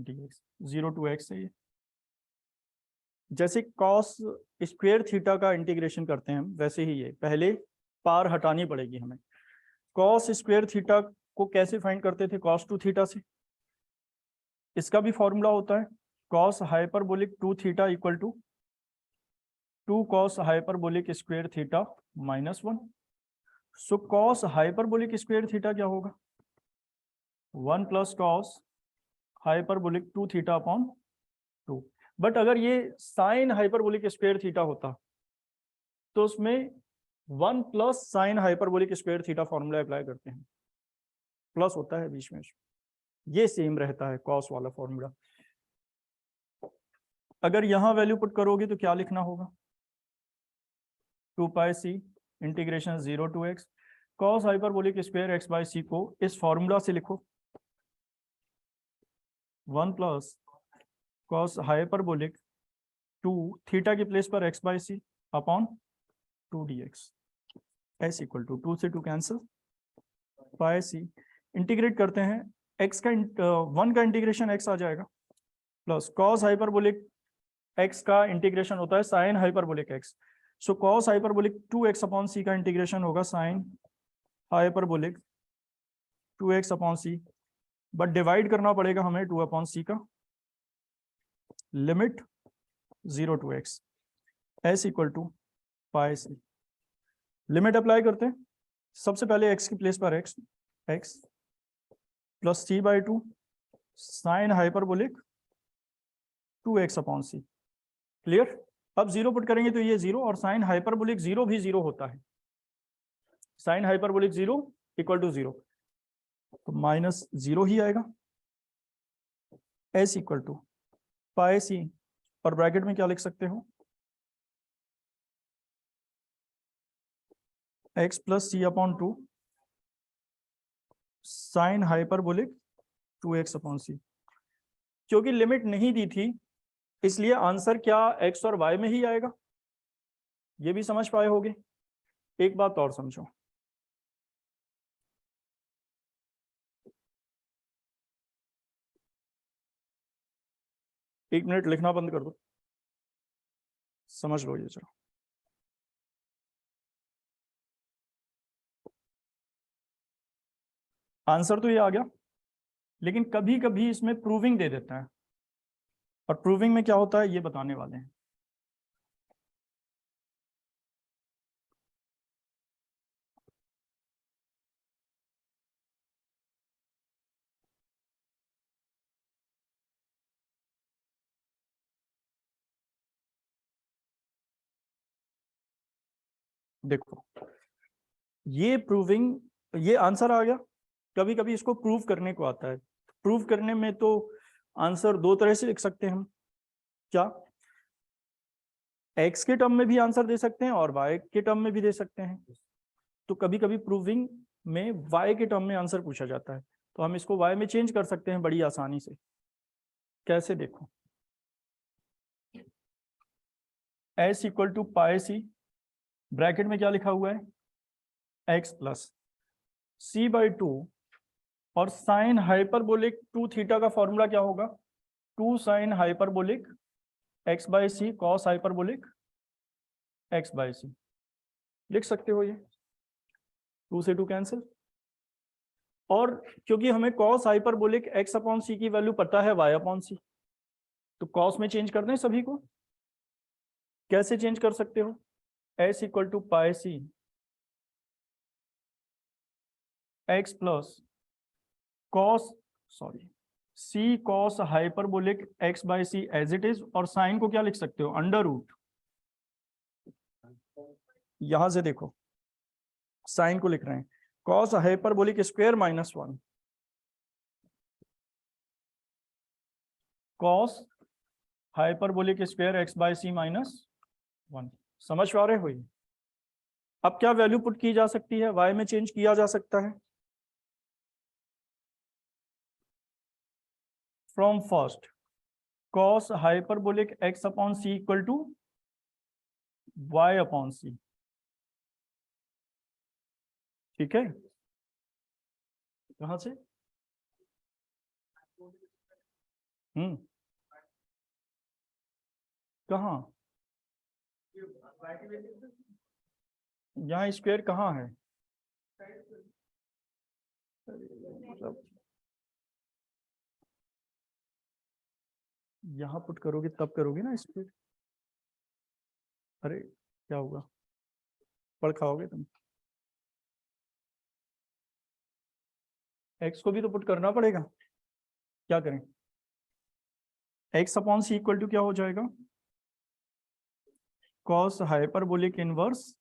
dx, 0 to x है ये। जैसे cos स्क्वायर थीटा का इंटीग्रेशन करते हैं हम, वैसे ही ये पहले पार हटानी पड़ेगी हमें। कॉस स्क्वायर थीटा को कैसे फाइंड करते थे? कॉस टू थीटा से। इसका भी फॉर्मूला होता है cos hyperbolic two theta equal to 2 cos hyperbolic square theta -1। सो कॉस हाइपरबोलिक स्क्वायर थीटा क्या होगा? 1 plus cos hyperbolic two theta upon 2। But अगर ये साइन हाइपरबोलिक स्क्वायर थीटा होता तो उसमें 1 plus sine hyperbolic square theta formula apply करते हैं, प्लस होता है बीच में, ये सेम रहता है कॉस वाला फॉर्मूला। अगर यहां वैल्यू पुट करोगे तो क्या लिखना होगा? 2 pi c integration 0 to x cos hyperbolic square x by c को इस फॉर्मूला से लिखो 1 प्लस कॉस हाइपरबोलिक 2 थीटा की प्लेस पर x by c upon 2 d x s equal to 2 से 2 कैंसिल, पाई सी इंटीग्रेट करते हैं एक्स का 1 का इंटीग्रेशन एक्स आ जाएगा प्लस कॉस हाइपरबोलिक एक्स का इंटीग्रेशन होता है sine hyperbolic x. So cos hyperbolic 2x upon c का इंटीग्रेशन होगा sine hyperbolic 2x upon c, but divide करना पड़ेगा हमें 2 अपॉन सी का, limit 0 to x s equal to pi c. Limit apply करते हैं, सबसे पहले x की प्लेस पर x plus c by 2 sine hyperbolic 2x upon c. Clear? अब 0 पुट करेंगे तो ये 0 और साइन हाइपरबोलिक 0 भी 0 होता है, साइन हाइपरबोलिक 0 इक्वल टू 0, तो -0 ही आएगा s equal to pi c, और ब्रैकेट में क्या लिख सकते हो? x plus c upon 2 sine hyperbolic 2x upon c. क्योंकि लिमिट नहीं दी थी इसलिए आंसर क्या x और y में ही आएगा, ये भी समझ पाए होगे। एक बात और समझो, एक मिनट लिखना बंद कर दो, समझ लो ये जरा। आंसर तो ये आ गया, लेकिन कभी कभी इसमें प्रूविंग दे देता है, और प्रूविंग में क्या होता है ये बताने वाले हैं। देखो ये प्रूविंग, ये आंसर आ गया। कभी कभी इसको प्रूव करने को आता है। प्रूव करने में तो आंसर दो तरह से लिख सकते हैं हम, क्या x के टर्म में भी आंसर दे सकते हैं और y के टर्म में भी दे सकते हैं। तो कभी कभी प्रूविंग में y के टर्म में आंसर पूछा जाता है, तो हम इसको y में चेंज कर सकते हैं बड़ी आसानी से। कैसे? देखो s equal to pi c, bracket में क्या लिखा हुआ है x प्लस सी बाई 2, और साइन हाइपरबोलिक 2 थीटा का फॉर्मूला क्या होगा? 2 sine hyperbolic x by c cos hyperbolic x by c. लिख सकते हो ये 2 से 2 कैंसिल, और क्योंकि हमें कॉस हाइपरबोलिक x अपॉन सी की वैल्यू पता है y अपॉन सी, तो कॉस में चेंज कर दें सभी को। कैसे चेंज कर सकते हो? s equal to pi c x plus cos c cos hyperbolic x by c as it is, और साइन को क्या लिख सकते हो? Under root. यहां से देखो साइन को लिख रहे हैं cos hyperbolic square -1 cos hyperbolic square x by c -1। समझ पा रहे हो ये? अब क्या वैल्यू पुट की जा सकती है? y में चेंज किया जा सकता है। From first cos hyperbolic x upon c equal to y upon c. ठीक है, कहां से? कहां? यहाँ स्क्वायर कहाँ है, मतलब यहाँ पुट करोगे तब करोगे ना स्क्वायर। अरे क्या होगा, पढ़ खाओगे तुम। एक्स को भी तो पुट करना पड़ेगा, क्या करें, x upon c equal to क्या हो जाएगा, cos hyperbolic inverse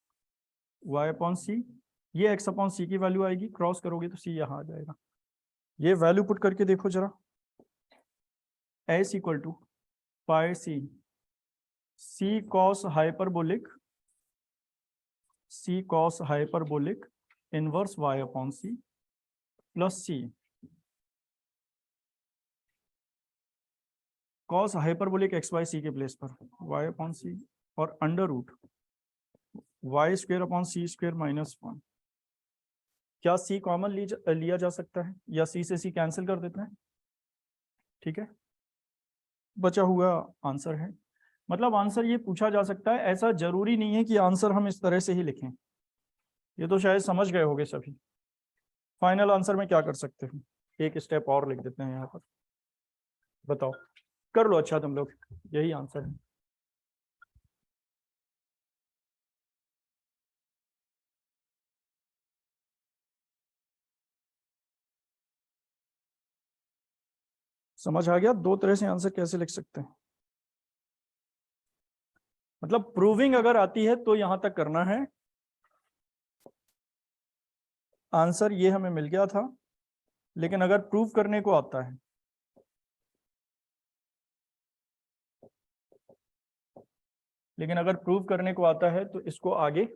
y upon c. ये एक्स अपॉन सी की वैल्यू आएगी, क्रॉस करोगे तो सी यहाँ आ जाएगा। ये वैल्यू पुट करके देखो जरा, s equal to pi c cos hyperbolic inverse y upon c plus c cos hyperbolic x y c के प्लेस पर वाई अपॉन सी और under root Y square upon c square -1। क्या सी common लिया जा सकता है, या सी से सी कैंसिल कर देते हैं, ठीक है, बचा हुआ आंसर है। मतलब आंसर ये पूछा जा सकता है, ऐसा जरूरी नहीं है कि आंसर हम इस तरह से ही लिखें। ये तो शायद समझ गए होंगे सभी। फाइनल आंसर में क्या कर सकते हैं, एक स्टेप और लिख देते हैं यहाँ पर, बताओ, कर लो अच्छा तुम लोग, यही आंसर है। समझ आ गया दो तरह से आंसर कैसे लिख सकते हैं, मतलब प्रूविंग अगर आती है तो यहां तक करना है। आंसर ये हमें मिल गया था, लेकिन अगर प्रूव करने को आता है, लेकिन अगर प्रूव करने को आता है तो इसको आगे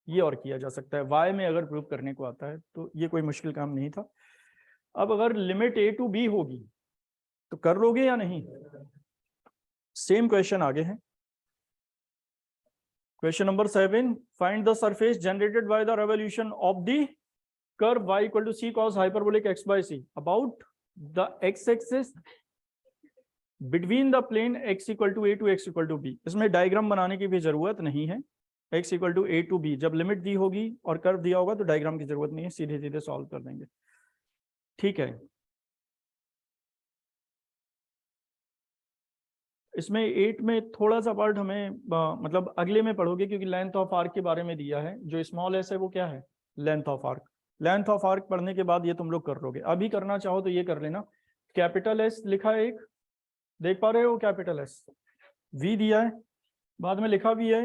ये और किया जा सकता है। वाई में अगर प्रूव करने को आता है तो ये कोई मुश्किल काम नहीं था। अब अगर लिमिट ए टू बी होगी तो कर लोगे या नहीं, सेम क्वेश्चन आगे है। Question number 7, find the surface generated by the revolution of the curve y equal to c cos hyperbolic x by c about the x axis between the plane x equal to a to x equal to b। इसमें diagram बनाने की भी जरूरत नहीं है, x equal to a to b जब limit दी होगी और कर्व दिया होगा तो डायग्राम की जरूरत नहीं है, सीधे सीधे सॉल्व कर देंगे, ठीक है। इसमें 8 में थोड़ा सा पार्ट हमें मतलब अगले में पढ़ोगे, क्योंकि लेंथ ऑफ आर्क के बारे में दिया है। जो स्मॉल एस है वो क्या है, length of arc. Length of arc पढ़ने के बाद ये तुम लोग कर लोगे, अभी करना चाहो तो ये कर लेना। कैपिटल एस लिखा है एक, देख पा रहे हो, कैपिटल एस वी दिया है, बाद में लिखा भी है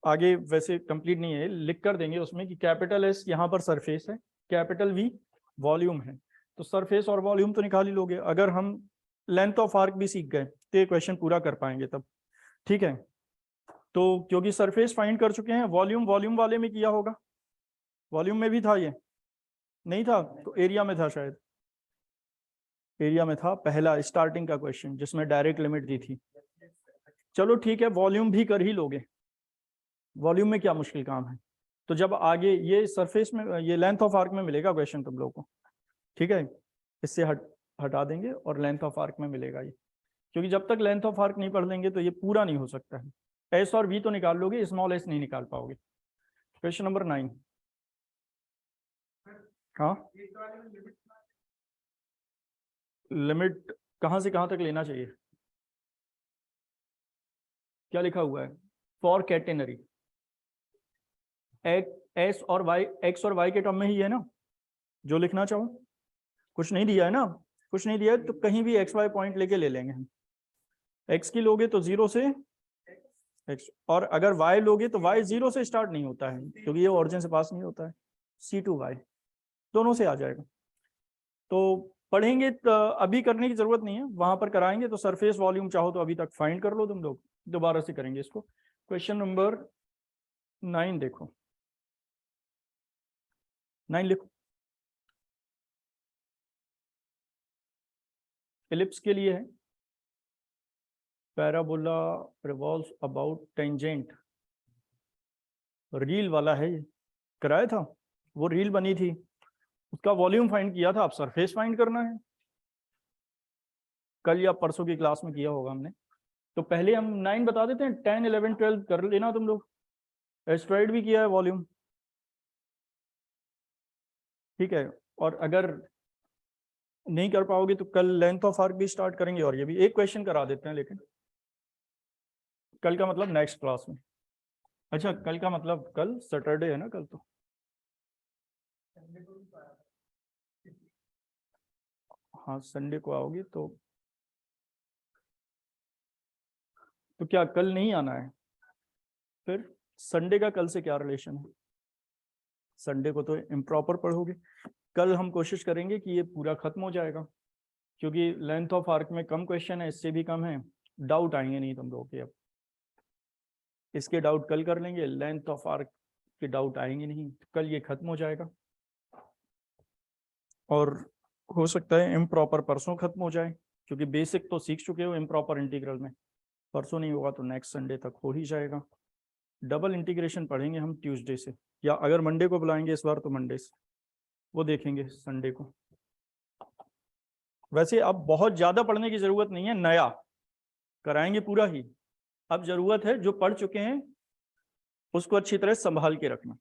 आगे, वैसे कंप्लीट नहीं है, लिख कर देंगे उसमें कि कैपिटल एस यहाँ पर सरफेस है, कैपिटल वी वॉल्यूम है। तो सरफेस और वॉल्यूम तो निकाल ही लोगे। अगर हम लेंथ ऑफ आर्क भी सीख गए तो ये क्वेश्चन पूरा कर पाएंगे तब, ठीक है। तो क्योंकि सरफेस फाइंड कर चुके हैं, वॉल्यूम वॉल्यूम वाले में किया होगा, वॉल्यूम में भी था, ये नहीं था तो एरिया में था शायद, एरिया में था पहला स्टार्टिंग का क्वेश्चन जिसमें डायरेक्ट लिमिट दी थी। चलो ठीक है, वॉल्यूम भी कर ही लोगे, वॉल्यूम में क्या मुश्किल काम है। तो जब आगे ये सरफेस में, ये लेंथ ऑफ आर्क में मिलेगा क्वेश्चन तुम लोगों को, ठीक है, इससे हटा देंगे और लेंथ ऑफ आर्क में मिलेगा ये, क्योंकि जब तक लेंथ ऑफ आर्क नहीं पढ़ लेंगे तो ये पूरा नहीं हो सकता है। एस और वी तो निकाल लोगे, स्मॉल एस नहीं निकाल पाओगे। क्वेश्चन नंबर 9, हाँ लिमिट कहाँ से कहाँ तक लेना चाहिए, क्या लिखा हुआ है, फॉर कैटेनरी एस और वाई, एक्स और वाई के टर्म में ही है ना, जो लिखना चाहो। कुछ नहीं दिया है ना, कुछ नहीं दिया है तो कहीं भी एक्स वाई पॉइंट लेके ले लेंगे हम। एक्स की लोगे तो 0 से एक्स, और अगर वाई लोगे तो वाई 0 से स्टार्ट नहीं होता है क्योंकि ये ओरिजिन से पास नहीं होता है, सी टू वाई दोनों से आ जाएगा। तो पढ़ेंगे तो अभी करने की जरूरत नहीं है, वहां पर कराएंगे। तो सरफेस वॉल्यूम चाहो तो अभी तक फाइंड कर लो तुम लोग, दोबारा से करेंगे इसको। क्वेश्चन नंबर 9 देखो, 9 लिखो। एलिप्स के लिए है, parabola revolves about tangent, reel वाला है ये, कराया था, वो रील बनी थी, उसका वॉल्यूम फाइंड किया था, अब सरफेस फाइंड करना है। कल या परसों की क्लास में किया होगा हमने। तो पहले हम 9 बता देते हैं, 10 11 12 कर लेना तुम लोग। एस्ट्रॉइड भी किया है वॉल्यूम, ठीक है। और अगर नहीं कर पाओगे तो कल लेंथ ऑफ आर्क भी स्टार्ट करेंगे, और ये भी एक क्वेश्चन करा देते हैं, लेकिन कल का मतलब नेक्स्ट क्लास में। अच्छा, कल का मतलब कल सैटरडे है ना, कल तो हाँ संडे को आओगे तो क्या कल नहीं आना है? फिर संडे का कल से क्या रिलेशन है? संडे को तो इम्प्रॉपर पढ़ोगे। कल हम कोशिश करेंगे कि ये पूरा खत्म हो जाएगा, क्योंकि लेंथ ऑफ आर्क में कम क्वेश्चन है, इससे भी कम है, डाउट आएंगे नहीं तुम लोगों के। अब इसके डाउट कल कर लेंगे, लेंथ ऑफ आर्क के डाउट आएंगे नहीं, तो कल ये खत्म हो जाएगा। और हो सकता है इम्प्रॉपर परसों खत्म हो जाए, क्योंकि बेसिक तो सीख चुके हो इम्प्रॉपर इंटीग्रल में। परसों नहीं होगा तो नेक्स्ट संडे तक हो ही जाएगा। डबल इंटीग्रेशन पढ़ेंगे हम ट्यूसडे से, या अगर मंडे को बुलाएंगे इस बार तो मंडे से, वो देखेंगे संडे को। वैसे अब बहुत ज़्यादा पढ़ने की ज़रूरत नहीं है, नया कराएंगे पूरा ही। अब ज़रूरत है जो पढ़ चुके हैं उसको अच्छी तरह संभाल के रखना,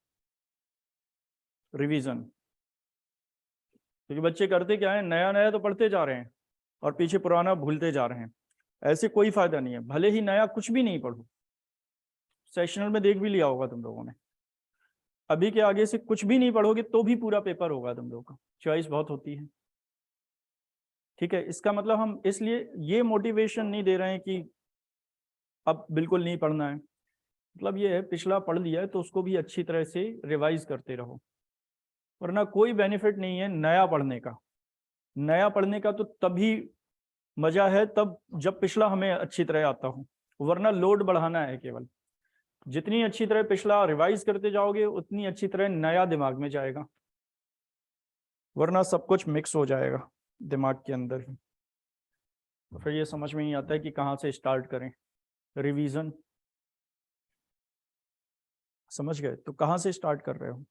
रिवीजन। क्योंकि बच्चे करते क्या है, नया नया तो पढ़ते जा रहे हैं और पीछे पुराना भूलते जा रहे हैं। ऐसे कोई फायदा नहीं है, भले ही नया कुछ भी नहीं पढ़ो। सेशनल में देख भी लिया होगा तुम लोगों ने, अभी के आगे से कुछ भी नहीं पढ़ोगे तो भी पूरा पेपर होगा तुम लोगों का, चॉइस बहुत होती है। ठीक है, इसका मतलब हम इसलिए ये मोटिवेशन नहीं दे रहे हैं कि अब बिल्कुल नहीं पढ़ना है। मतलब ये है, पिछला पढ़ लिया है तो उसको भी अच्छी तरह से रिवाइज करते रहो, वरना कोई बेनिफिट नहीं है नया पढ़ने का। नया पढ़ने का तो तभी मजा है तब जब पिछला हमें अच्छी तरह आता हो, वरना लोड बढ़ाना है केवल। जितनी अच्छी तरह पिछला रिवाइज करते जाओगे उतनी अच्छी तरह नया दिमाग में जाएगा, वरना सब कुछ मिक्स हो जाएगा दिमाग के अंदर ही। तो फिर ये समझ में नहीं आता है कि कहाँ से स्टार्ट करें रिवीजन। समझ गए? तो कहाँ से स्टार्ट कर रहे हो?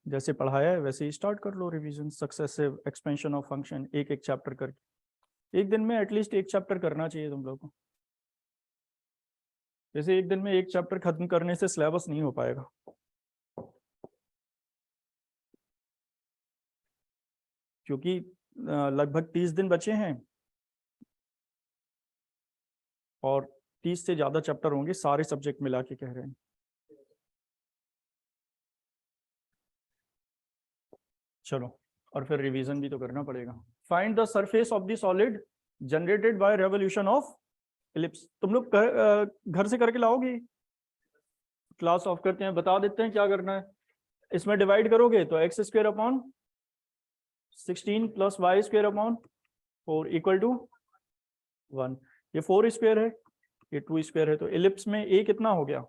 जैसे पढ़ाया है वैसे ही स्टार्ट कर लो revision, successive expansion of function, एक एक चैप्टर करके। एक दिन में एटलीस्ट एक चैप्टर करना चाहिए तुम लोगों को। जैसे एक दिन में एक चैप्टर खत्म करने से सिलेबस नहीं हो पाएगा, क्योंकि लगभग 30 दिन बचे हैं और 30 से ज़्यादा चैप्टर होंगे, सारे सब्जेक्ट मिला के कह रहे हैं। चलो, और फिर रिवीजन भी तो करना पड़ेगा। Find the surface of the solid generated by revolution of ellipse. तुम लोग घर से करके लाओगे? क्लास ऑफ करते हैं, बता देते हैं क्या करना है। इसमें डिवाइड करोगे तो x square upon 16 plus y square upon 4 equal to 1। ये 4 स्क्वायर है, ये 2 स्क्वायर है, तो इलिप्स में ए कितना हो गया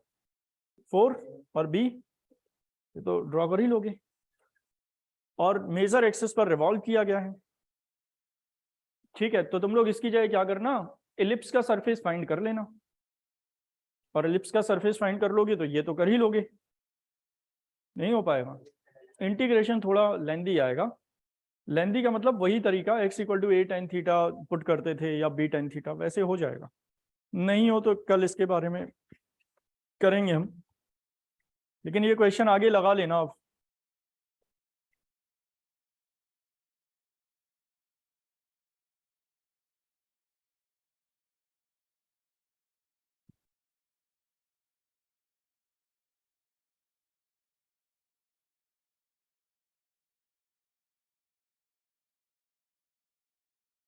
4, और बी ये तो ड्रॉ कर ही लोगे। और मेजर एक्सिस पर रिवॉल्व किया गया है। ठीक है, तो तुम लोग इसकी जगह क्या करना, इलिप्स का सरफेस फाइंड कर लेना, और इलिप्स का सरफेस फाइंड कर लोगे तो ये तो कर ही लोगे। नहीं हो पाएगा, इंटीग्रेशन थोड़ा लेंदी आएगा। लेंदी का मतलब वही तरीका, x equal to a tan theta put करते थे या b tan थीटा, वैसे हो जाएगा। नहीं हो तो कल इसके बारे में करेंगे हम, लेकिन ये क्वेश्चन आगे लगा लेना।